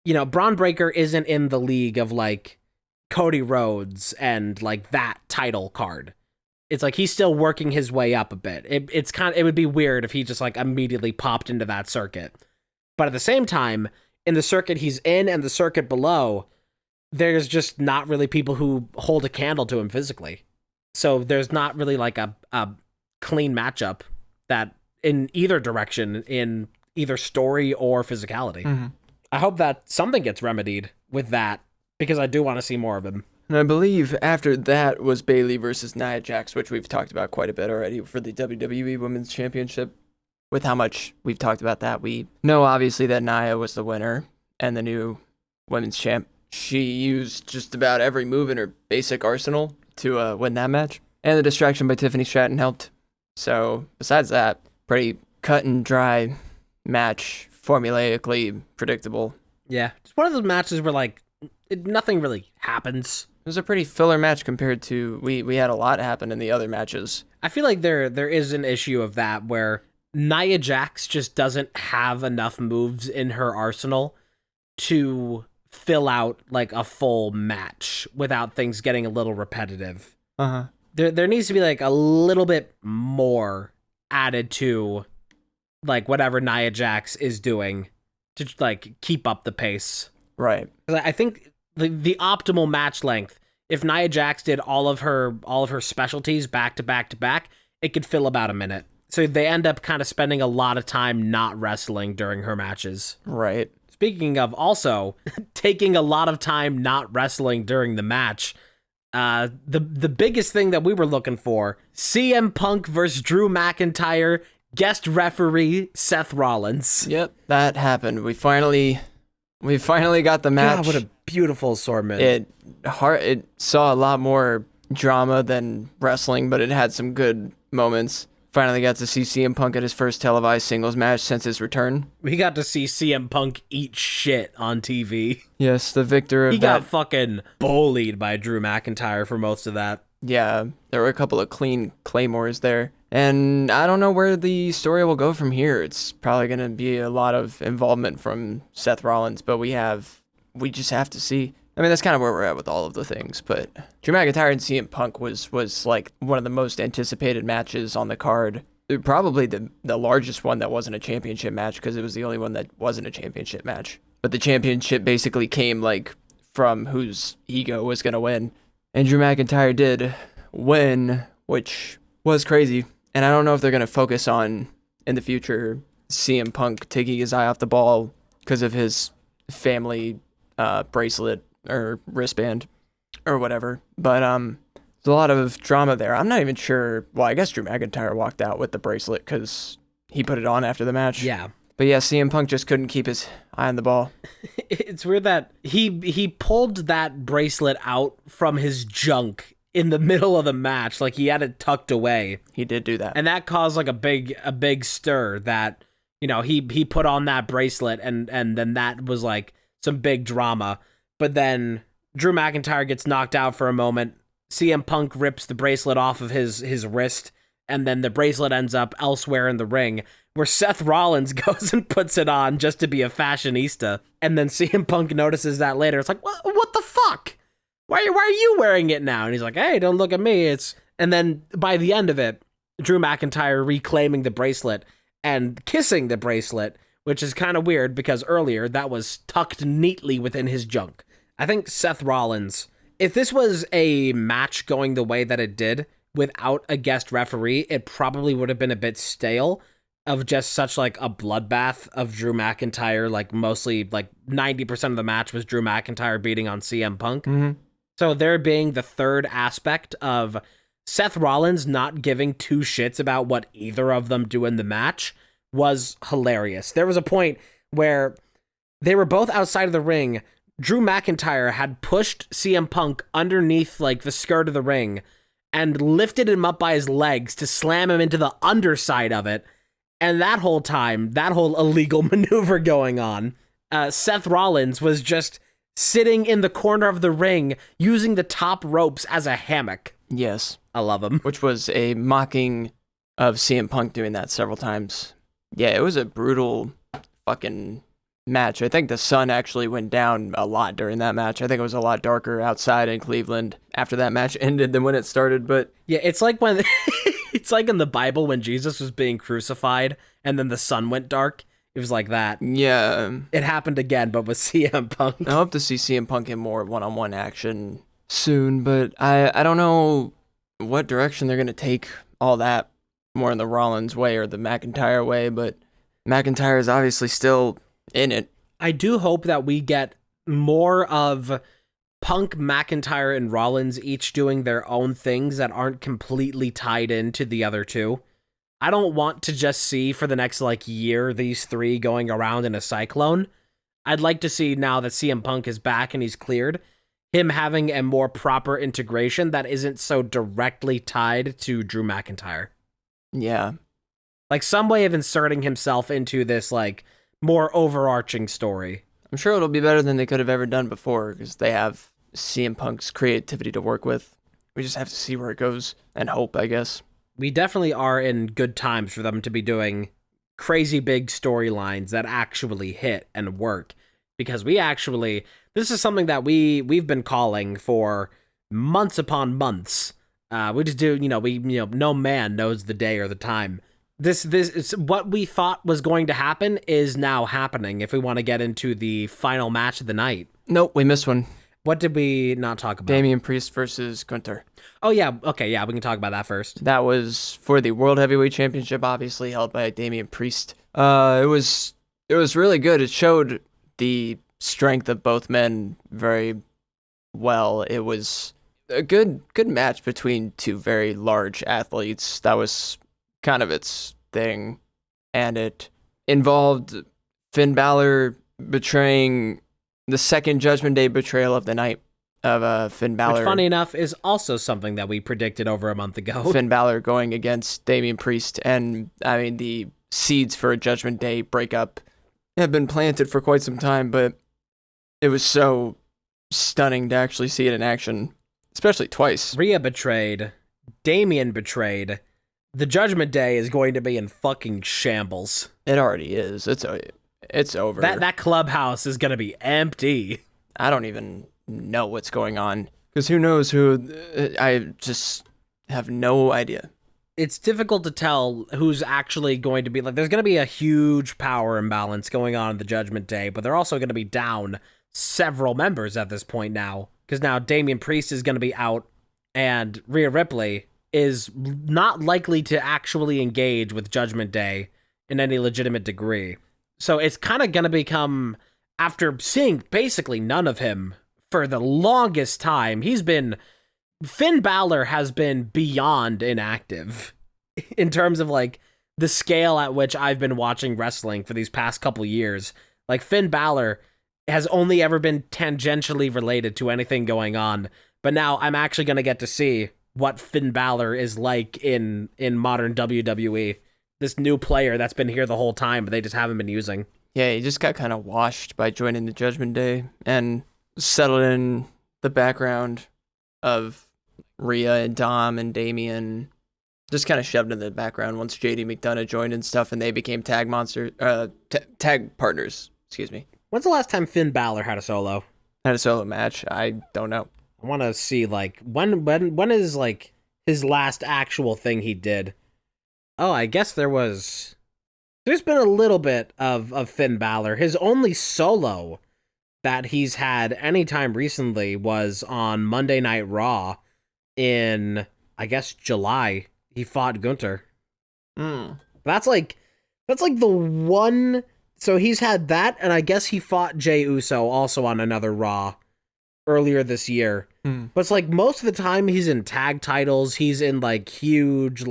Braun Breaker isn't in the league of like Cody Rhodes and like that title card. It's like he's still working his way up a bit. It would be weird if he just like immediately popped into that circuit. But at the same time, in the circuit he's in and the circuit below, there's just not really people who hold a candle to him physically. So there's not really like a clean matchup that in either direction, in either story or physicality. Mm-hmm. I hope that something gets remedied with that, because I do want to see more of him. And I believe after that was Bayley versus Nia Jax, which we've talked about quite a bit already for the WWE Women's Championship. With how much we've talked about that, we know obviously that Nia was the winner and the new women's champ. She used just about every move in her basic arsenal to win that match. And the distraction by Tiffany Stratton helped. So besides that, pretty cut and dry match, formulaically predictable. Yeah, it's one of those matches where like nothing really happens. It was a pretty filler match compared to we had a lot happen in the other matches. I feel like there is an issue of that where Nia Jax just doesn't have enough moves in her arsenal to fill out like a full match without things getting a little repetitive. Uh-huh. There needs to be like a little bit more added to like whatever Nia Jax is doing to like keep up the pace. Right. I think the optimal match length, if Nia Jax did all of her specialties back to back to back, it could fill about a minute. So they end up kind of spending a lot of time not wrestling during her matches. Right. Speaking of also taking a lot of time not wrestling during the match, the biggest thing that we were looking for, CM Punk versus Drew McIntyre, guest referee Seth Rollins. Yep, that happened. We finally got the match. God, what a beautiful assortment. It saw a lot more drama than wrestling, but it had some good moments. Finally got to see CM Punk at his first televised singles match since his return. We got to see CM Punk eat shit on TV. Yes, the victor of He got fucking bullied by Drew McIntyre for most of that. Yeah, there were a couple of clean claymores there. And I don't know where the story will go from here. It's probably going to be a lot of involvement from Seth Rollins, but we just have to see. I mean, that's kind of where we're at with all of the things, but Drew McIntyre and CM Punk was like one of the most anticipated matches on the card. Probably the largest one that wasn't a championship match, because it was the only one that wasn't a championship match. But the championship basically came like from whose ego was going to win. And Drew McIntyre did win, which was crazy. And I don't know if they're going to focus on, in the future, CM Punk taking his eye off the ball because of his family bracelet or wristband or whatever. But there's a lot of drama there. I'm not even sure. Well, I guess Drew McIntyre walked out with the bracelet because he put it on after the match. Yeah. But yeah, CM Punk just couldn't keep his eye on the ball. It's weird that he pulled that bracelet out from his junk in the middle of the match, like he had it tucked away. He did do that. And that caused like a big stir that, he put on that bracelet and then that was like some big drama. But then Drew McIntyre gets knocked out for a moment. CM Punk rips the bracelet off of his wrist, and then the bracelet ends up elsewhere in the ring, where Seth Rollins goes and puts it on just to be a fashionista. And then CM Punk notices that later. It's like, what the fuck? Why are you wearing it now? And he's like, hey, don't look at me. And then by the end of it, Drew McIntyre reclaiming the bracelet and kissing the bracelet, which is kind of weird because earlier that was tucked neatly within his junk. I think Seth Rollins, if this was a match going the way that it did without a guest referee, it probably would have been a bit stale of just such like a bloodbath of Drew McIntyre. Like mostly like 90% of the match was Drew McIntyre beating on CM Punk. Mm-hmm. So there being the third aspect of Seth Rollins not giving two shits about what either of them do in the match was hilarious. There was a point where they were both outside of the ring. Drew McIntyre had pushed CM Punk underneath like the skirt of the ring and lifted him up by his legs to slam him into the underside of it. And that whole time, that whole illegal maneuver going on, Seth Rollins was just sitting in the corner of the ring using the top ropes as a hammock. Yes. I love him. which was a mocking of CM Punk doing that several times. Yeah, it was a brutal fucking match. I think the sun actually went down a lot during that match. I think it was a lot darker outside in Cleveland after that match ended than when it started, but Yeah, it's like when it's like in the Bible when Jesus was being crucified and then the sun went dark. It was like that. yeah, It happened again, but with CM Punk. I hope to see CM Punk in more one-on-one action soon, but I don't know what direction they're going to take all that more in the Rollins way or the McIntyre way, but McIntyre is obviously still in it. I do hope that we get more of Punk, McIntyre, and Rollins each doing their own things that aren't completely tied into the other two. I don't want to just see for the next year these three going around in a cyclone. I'd like to see, now that CM Punk is back and he's cleared, him having a more proper integration that isn't so directly tied to Drew McIntyre. Yeah. Like some way of inserting himself into this more overarching story. I'm sure it'll be better than they could have ever done before because they have CM Punk's creativity to work with. We just have to see where it goes and hope, I guess. We definitely are in good times for them to be doing crazy big storylines that actually hit and work, because this is something that we've been calling for months upon months. We just do, no man knows the day or the time. This is what we thought was going to happen is now happening. If we want to get into the final match of the night. Nope, we missed one. What did we not talk about? Damian Priest versus Gunther. Oh yeah, okay, yeah, we can talk about that first. That was for the World Heavyweight Championship, obviously held by Damian Priest. It was really good. It showed the strength of both men very well. It was a good match between two very large athletes. That was kind of its thing, and it involved Finn Balor betraying the second Judgment Day betrayal of the night of Finn Balor. Which, funny enough, is also something that we predicted over a month ago. Finn Balor going against Damian Priest, and I mean the seeds for a Judgment Day breakup have been planted for quite some time, but it was so stunning to actually see it in action, especially twice. Rhea betrayed, Damian betrayed. The Judgment Day is going to be in fucking shambles. It already is. It's over. That clubhouse is going to be empty. I don't even know what's going on, because who knows who. I just have no idea. It's difficult to tell who's actually going to be, there's going to be a huge power imbalance going on in the Judgment Day, but they're also going to be down several members at this point now, because now Damian Priest is going to be out, and Rhea Ripley is not likely to actually engage with Judgment Day in any legitimate degree. So it's kind of going to become, after seeing basically none of him for the longest time, Finn Balor has been beyond inactive in terms of the scale at which I've been watching wrestling for these past couple years. Finn Balor has only ever been tangentially related to anything going on, but now I'm actually going to get to see what Finn Balor is like in modern WWE. This new player that's been here the whole time, but they just haven't been using. Yeah, he just got kind of washed by joining the Judgment Day and settled in the background of Rhea and Dom and Damian. Just kind of shoved in the background once JD McDonough joined and stuff, and they became tag partners. Excuse me. When's the last time Finn Balor had a solo? Had a solo match? I don't know. I want to see when is his last actual thing he did. Oh, I guess there's been a little bit of Finn Balor. His only solo that he's had anytime recently was on Monday Night Raw in, I guess, July. He fought Gunther. That's the one. So he's had that, and I guess he fought Jey Uso also on another Raw earlier this year. But it's most of the time he's in tag titles. He's in huge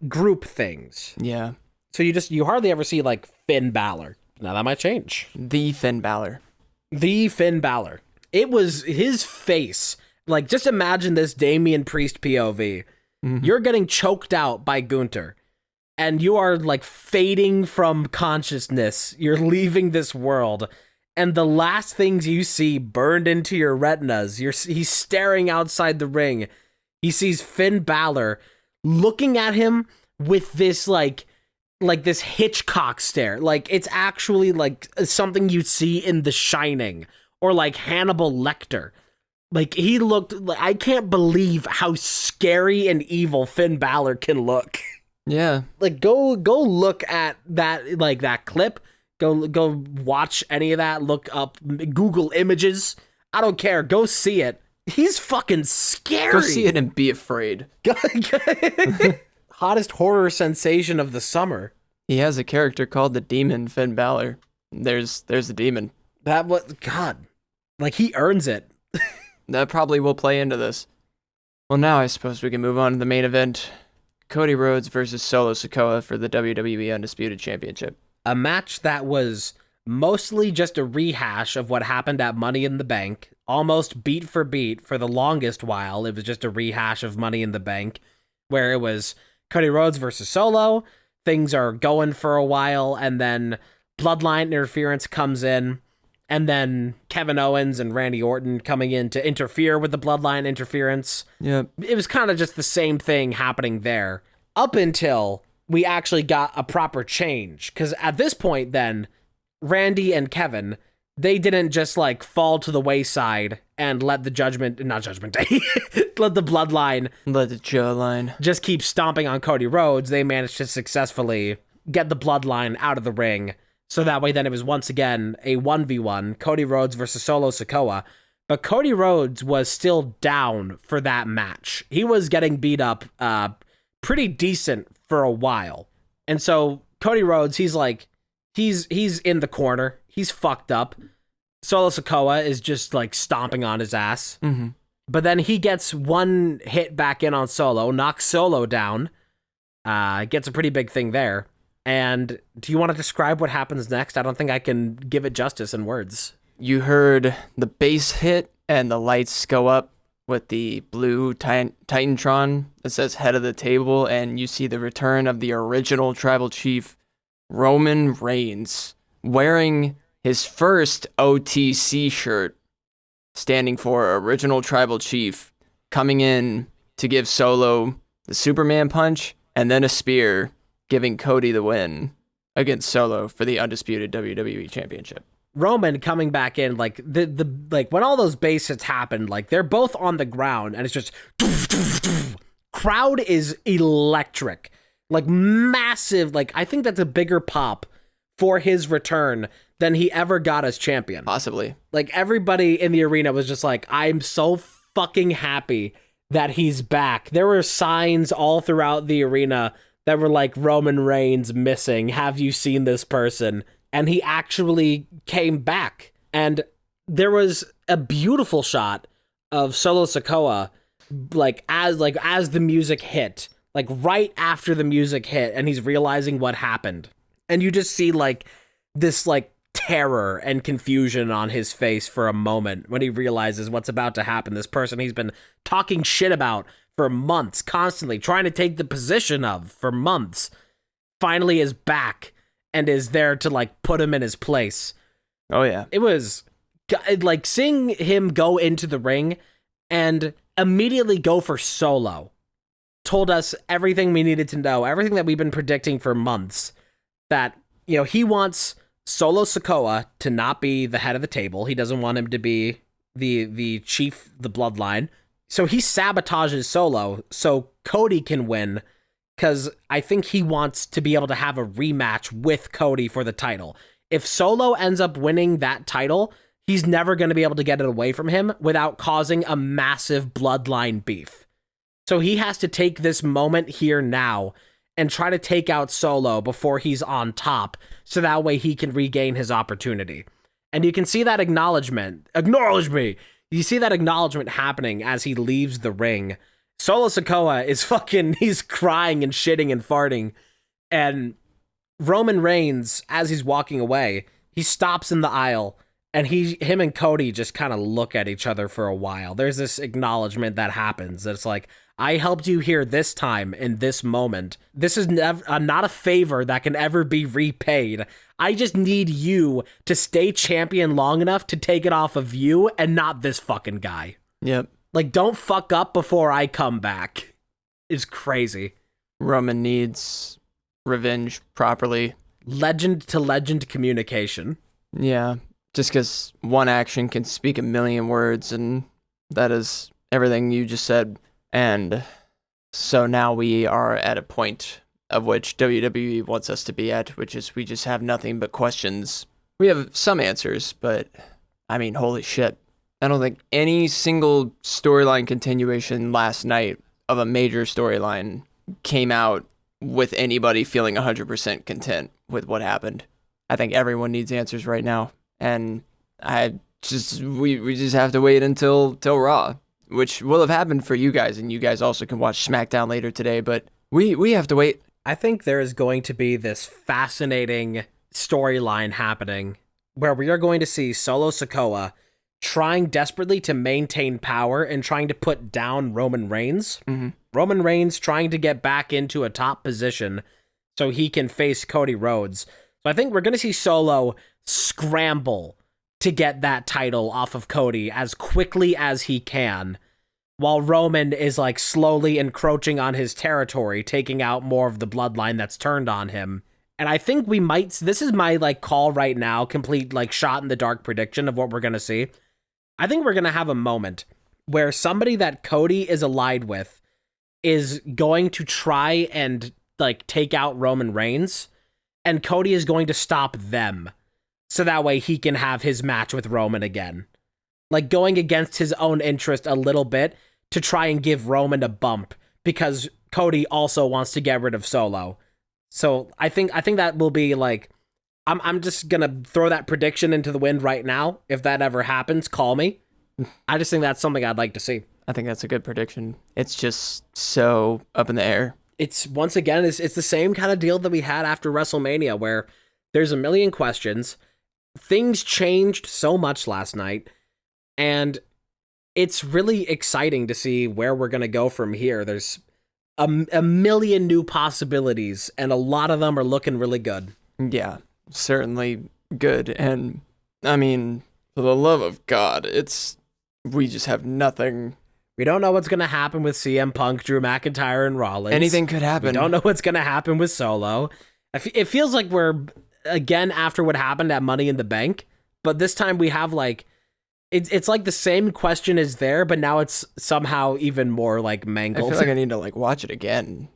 group things. Yeah. So you hardly ever see Finn Balor. Now that might change. The Finn Balor. It was his face. Just imagine this Damian Priest POV. Mm-hmm. You're getting choked out by Gunther, and you are fading from consciousness. You're leaving this world, and the last things you see burned into your retinas, he's staring outside the ring. He sees Finn Balor looking at him with this like this Hitchcock stare. Like it's actually like something you'd see in The Shining or like Hannibal Lecter. Like he looked like, I can't believe how scary and evil Finn Balor can look. Yeah. Like go look at that, like that clip. Go watch any of that. Look up Google Images. I don't care. Go see it. He's fucking scary. Go see it and be afraid. Hottest horror sensation of the summer. He has a character called the Demon, Finn Balor. There's the demon. That was God. Like he earns it. That probably will play into this. Well, now I suppose we can move on to the main event. Cody Rhodes versus Solo Sikoa for the WWE Undisputed Championship. A match that was mostly just a rehash of what happened at Money in the Bank, almost beat for beat for the longest while. It was just a rehash of Money in the Bank, where it was Cody Rhodes versus Solo. Things are going for a while, and then Bloodline interference comes in, and then Kevin Owens and Randy Orton coming in to interfere with the Bloodline interference. Yep. It was kind of just the same thing happening there, up until we actually got a proper change. Because at this point, then, Randy and Kevin, they didn't just like fall to the wayside and let the let the Bloodline, Let the jawline just keep stomping on Cody Rhodes. They managed to successfully get the Bloodline out of the ring. So that way, then it was once again a 1v1, Cody Rhodes versus Solo Sikoa. But Cody Rhodes was still down for that match. He was getting beat up pretty decent for a while. And so Cody Rhodes, he's like, he's in the corner. He's fucked up. Solo Sikoa is just like stomping on his ass. Mm-hmm. But then he gets one hit back in on Solo, knocks Solo down, gets a pretty big thing there. And do you want to describe what happens next? I don't think I can give it justice in words. You heard the bass hit and the lights go up with the blue Titantron that says head of the table, and you see the return of the original tribal chief, Roman Reigns, wearing his first OTC shirt, standing for Original Tribal Chief, coming in to give Solo the Superman punch and then a spear, giving Cody the win against Solo for the undisputed WWE Championship. Roman coming back in, like the like when all those bass hits happened, like they're both on the ground and it's just crowd is electric, like massive. Like I think that's a bigger pop for his return than he ever got as champion. Possibly. Like everybody in the arena was just like, I'm so fucking happy that he's back. There were signs all throughout the arena that were like, Roman Reigns missing. Have you seen this person? And he actually came back. And there was a beautiful shot of Solo Sikoa, as the music hit, like right after the music hit, and he's realizing what happened. And you just see like this like terror and confusion on his face for a moment when he realizes what's about to happen. This person he's been talking shit about for months, constantly trying to take the position of for months, finally is back and is there to like put him in his place. Oh yeah. It was like seeing him go into the ring and immediately go for Solo told us everything we needed to know, everything that we've been predicting for months, that, you know, he wants Solo Sikoa to not be the head of the table. He doesn't want him to be the chief, the bloodline. So he sabotages Solo so Cody can win, because I think he wants to be able to have a rematch with Cody for the title. If Solo ends up winning that title, he's never going to be able to get it away from him without causing a massive bloodline beef. So he has to take this moment here now and try to take out Solo before he's on top, so that way he can regain his opportunity. And you can see that acknowledgement. Acknowledge me! You see that acknowledgement happening as he leaves the ring. Solo Sikoa is he's crying and shitting and farting. And Roman Reigns, as he's walking away, he stops in the aisle, and him and Cody just kind of look at each other for a while. There's this acknowledgement that happens. It's like, I helped you here this time in this moment. This is not a favor that can ever be repaid. I just need you to stay champion long enough to take it off of you and not this fucking guy. Yep. Like, don't fuck up before I come back is crazy. Roman needs revenge properly. Legend to legend communication. Yeah, just because one action can speak a million words, and that is everything you just said. And so now we are at a point of which WWE wants us to be at, which is we just have nothing but questions. We have some answers, but I mean, holy shit. I don't think any single storyline continuation last night of a major storyline came out with anybody feeling 100% content with what happened. I think everyone needs answers right now, and we just have to wait until Raw, which will have happened for you guys, and you guys also can watch SmackDown later today, but we have to wait. I think there is going to be this fascinating storyline happening where we are going to see Solo Sikoa trying desperately to maintain power and trying to put down Roman Reigns. Mm-hmm. Roman Reigns trying to get back into a top position so he can face Cody Rhodes. So I think we're going to see Solo scramble to get that title off of Cody as quickly as he can, while Roman is like slowly encroaching on his territory, taking out more of the bloodline that's turned on him. And I think we might, this is my like call right now, complete like shot in the dark prediction of what we're going to see. I think we're going to have a moment where somebody that Cody is allied with is going to try and like take out Roman Reigns, and Cody is going to stop them so that way he can have his match with Roman again. Like going against his own interest a little bit to try and give Roman a bump because Cody also wants to get rid of Solo. So I think that will be like, I'm just going to throw that prediction into the wind right now. If that ever happens, call me. I just think that's something I'd like to see. I think that's a good prediction. It's just so up in the air. It's once again, it's the same kind of deal that we had after WrestleMania where there's a million questions. Things changed so much last night, and it's really exciting to see where we're going to go from here. There's a million new possibilities, and a lot of them are looking really good. Yeah, certainly good. And I mean, for the love of God, we just have nothing. We don't know what's going to happen with CM Punk, Drew McIntyre, and Rollins. Anything could happen. We don't know what's going to happen with Solo. It feels like we're, again, after what happened at Money in the Bank, but this time we have, like, it's like the same question is there, but now it's somehow even more, like, mangled. I feel like I need to, like, watch it again.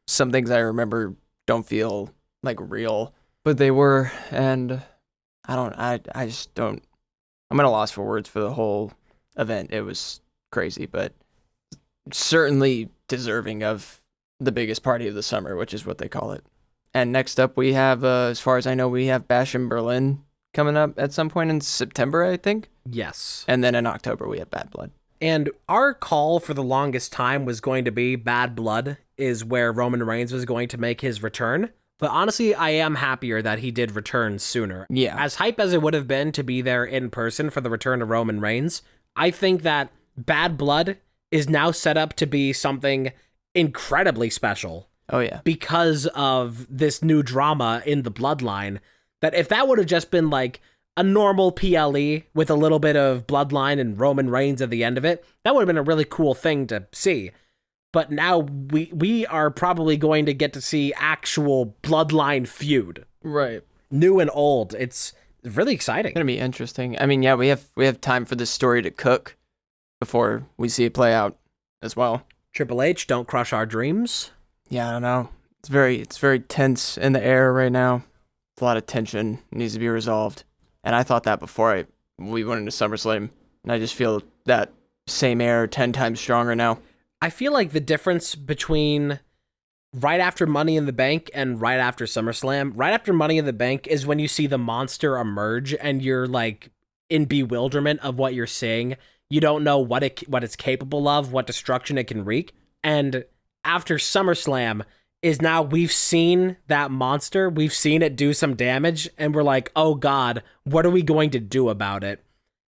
Some things I remember don't feel, like, real, but they were, and I just don't, I'm at a loss for words for the whole event. It was crazy, but certainly deserving of the biggest party of the summer, which is what they call it. And next up we have, as far as I know, we have Bash in Berlin coming up at some point in September, I think. Yes. And then in October we have Bad Blood. And our call for the longest time was going to be Bad Blood is where Roman Reigns was going to make his return. But honestly, I am happier that he did return sooner. Yeah. As hype as it would have been to be there in person for the return of Roman Reigns, I think that Bad Blood is now set up to be something incredibly special. Oh, yeah. Because of this new drama in the bloodline, that if that would have just been like a normal PLE with a little bit of bloodline and Roman Reigns at the end of it, that would have been a really cool thing to see. But now we are probably going to get to see actual bloodline feud. Right. New and old. It's really exciting. It's gonna be interesting. I mean, yeah, we have time for this story to cook before we see it play out as well. Triple H, don't crush our dreams. Yeah, I don't know. It's very tense in the air right now. It's a lot of tension needs to be resolved. And I thought that before we went into SummerSlam, and I just feel that same air 10 times stronger now. I feel like the difference between right after Money in the Bank and right after SummerSlam, right after Money in the Bank is when you see the monster emerge and you're like in bewilderment of what you're seeing. You don't know what it's capable of, what destruction it can wreak. And after SummerSlam is now we've seen that monster, we've seen it do some damage, and we're like, oh God, what are we going to do about it?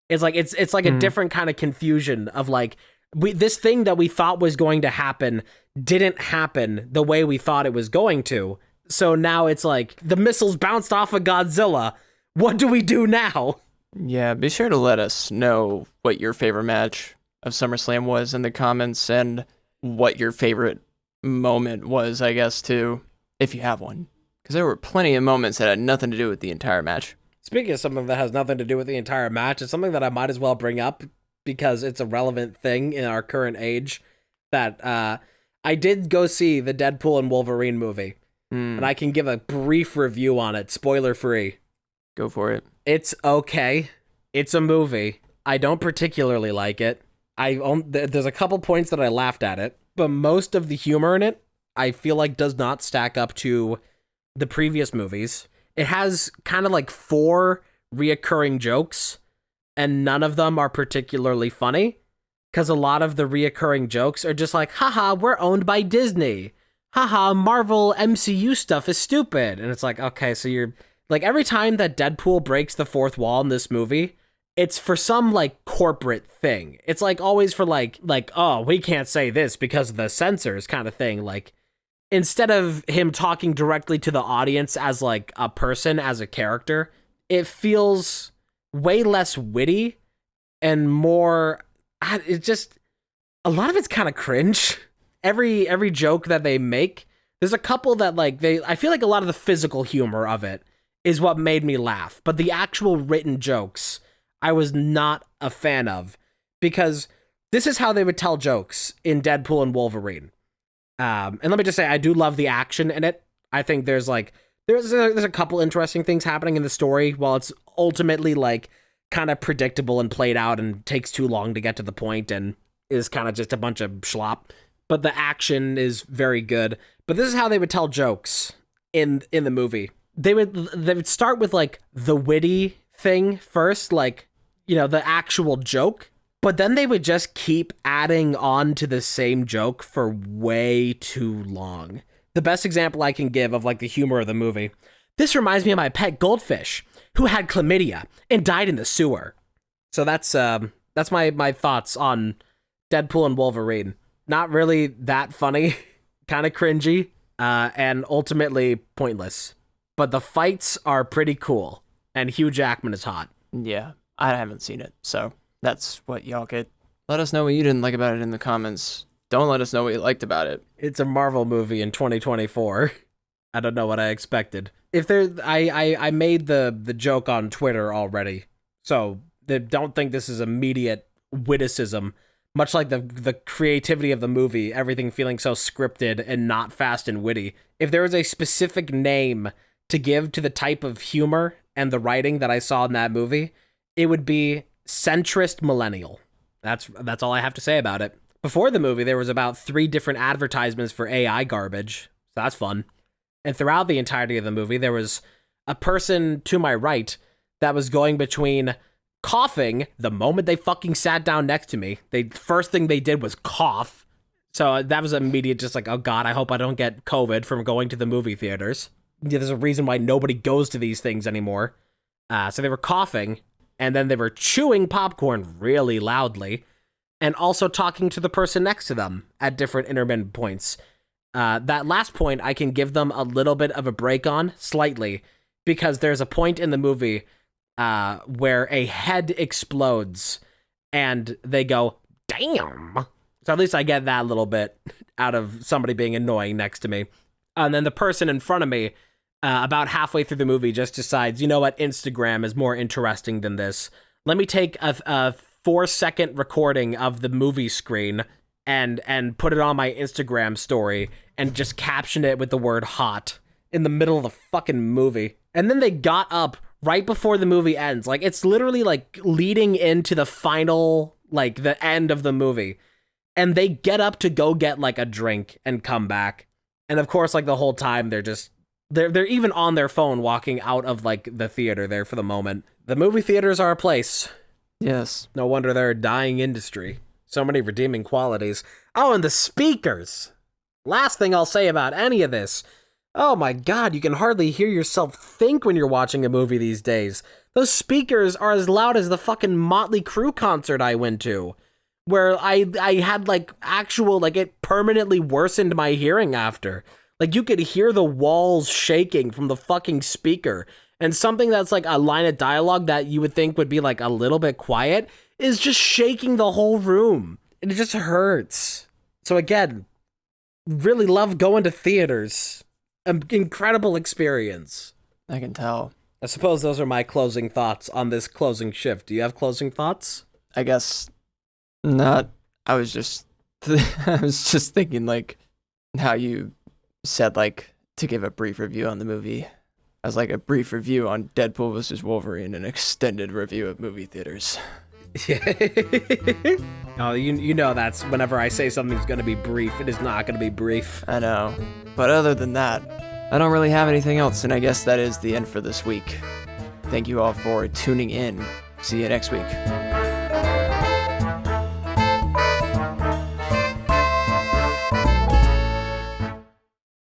It's like it's like a different kind of confusion of like, this thing that we thought was going to happen didn't happen the way we thought it was going to. So now it's like the missiles bounced off of Godzilla. What do we do now? Yeah, be sure to let us know what your favorite match of SummerSlam was in the comments and what your favorite moment was, I guess, too, if you have one. Because there were plenty of moments that had nothing to do with the entire match. Speaking of something that has nothing to do with the entire match, it's something that I might as well bring up because it's a relevant thing in our current age. That I did go see the Deadpool and Wolverine movie, and I can give a brief review on it, spoiler free. Go for it. It's okay. It's a movie. I don't particularly like it. There's a couple points that I laughed at it, but most of the humor in it, I feel like does not stack up to the previous movies. It has kind of like 4 reoccurring jokes, and none of them are particularly funny, because a lot of the reoccurring jokes are just like, haha, we're owned by Disney. Haha, Marvel MCU stuff is stupid. And it's like, okay, so you're... Like, every time that Deadpool breaks the fourth wall in this movie, it's for some, like, corporate thing. It's, like, always for, like, oh, we can't say this because of the censors kind of thing. Like, instead of him talking directly to the audience as, like, a person, as a character, it feels way less witty and more... It just... A lot of it's kind of cringe. Every joke that they make, there's a couple that, like, I feel like a lot of the physical humor of it is what made me laugh. But the actual written jokes, I was not a fan of, because this is how they would tell jokes in Deadpool and Wolverine. And let me just say, I do love the action in it. I think there's a couple interesting things happening in the story, while it's ultimately like kind of predictable and played out and takes too long to get to the point and is kind of just a bunch of schlop. But the action is very good. But this is how they would tell jokes in the movie. They would start with like the witty thing first, like, you know, the actual joke, but then they would just keep adding on to the same joke for way too long. The best example I can give of like the humor of the movie: this reminds me of my pet goldfish who had chlamydia and died in the sewer. So that's my thoughts on Deadpool and Wolverine. Not really that funny, kind of cringy, and ultimately pointless. But the fights are pretty cool, and Hugh Jackman is hot. Yeah, I haven't seen it, so that's what y'all get. Let us know what you didn't like about it in the comments. Don't let us know what you liked about it. It's a Marvel movie in 2024. I don't know what I expected. I made the joke on Twitter already, so they don't think this is immediate witticism. Much like the creativity of the movie, everything feeling so scripted and not fast and witty. If there was a specific name to give to the type of humor and the writing that I saw in that movie, it would be centrist millennial. That's all I have to say about it. Before the movie, there was about 3 different advertisements for AI garbage, so that's fun. And throughout the entirety of the movie, there was a person to my right that was going between coughing the moment they fucking sat down next to me. First thing they did was cough. So that was immediate, just like, oh God, I hope I don't get COVID from going to the movie theaters. Yeah, there's a reason why nobody goes to these things anymore. So they were coughing, and then they were chewing popcorn really loudly, and also talking to the person next to them at different intermittent points. That last point, I can give them a little bit of a break on, slightly, because there's a point in the movie where a head explodes, and they go, damn. So at least I get that little bit out of somebody being annoying next to me. And then the person in front of me, about halfway through the movie, just decides, you know what, Instagram is more interesting than this. Let me take a 4-second recording of the movie screen and put it on my Instagram story and just caption it with the word hot in the middle of the fucking movie. And then they got up right before the movie ends. Like, it's literally like leading into the final, like the end of the movie. And they get up to go get like a drink and come back. And of course, like the whole time they're even on their phone walking out of like the theater there for the moment. The movie theaters are a place. Yes. No wonder they're a dying industry. So many redeeming qualities. Oh, and the speakers. Last thing I'll say about any of this. Oh my God, you can hardly hear yourself think when you're watching a movie these days. Those speakers are as loud as the fucking Motley Crue concert I went to, where I had like actual, like it permanently worsened my hearing after. Like you could hear the walls shaking from the fucking speaker. And something that's like a line of dialogue that you would think would be like a little bit quiet is just shaking the whole room. It just hurts. So again, really love going to theaters. An incredible experience. I can tell. I suppose those are my closing thoughts on this closing shift. Do you have closing thoughts? I guess not. I was just thinking like how you said like to give a brief review on the movie. As like a brief review on Deadpool vs. Wolverine, an extended review at movie theaters. Oh, you know that's whenever I say something's going to be brief, it is not going to be brief. I know. But other than that, I don't really have anything else, and I guess that is the end for this week. Thank you all for tuning in. See you next week.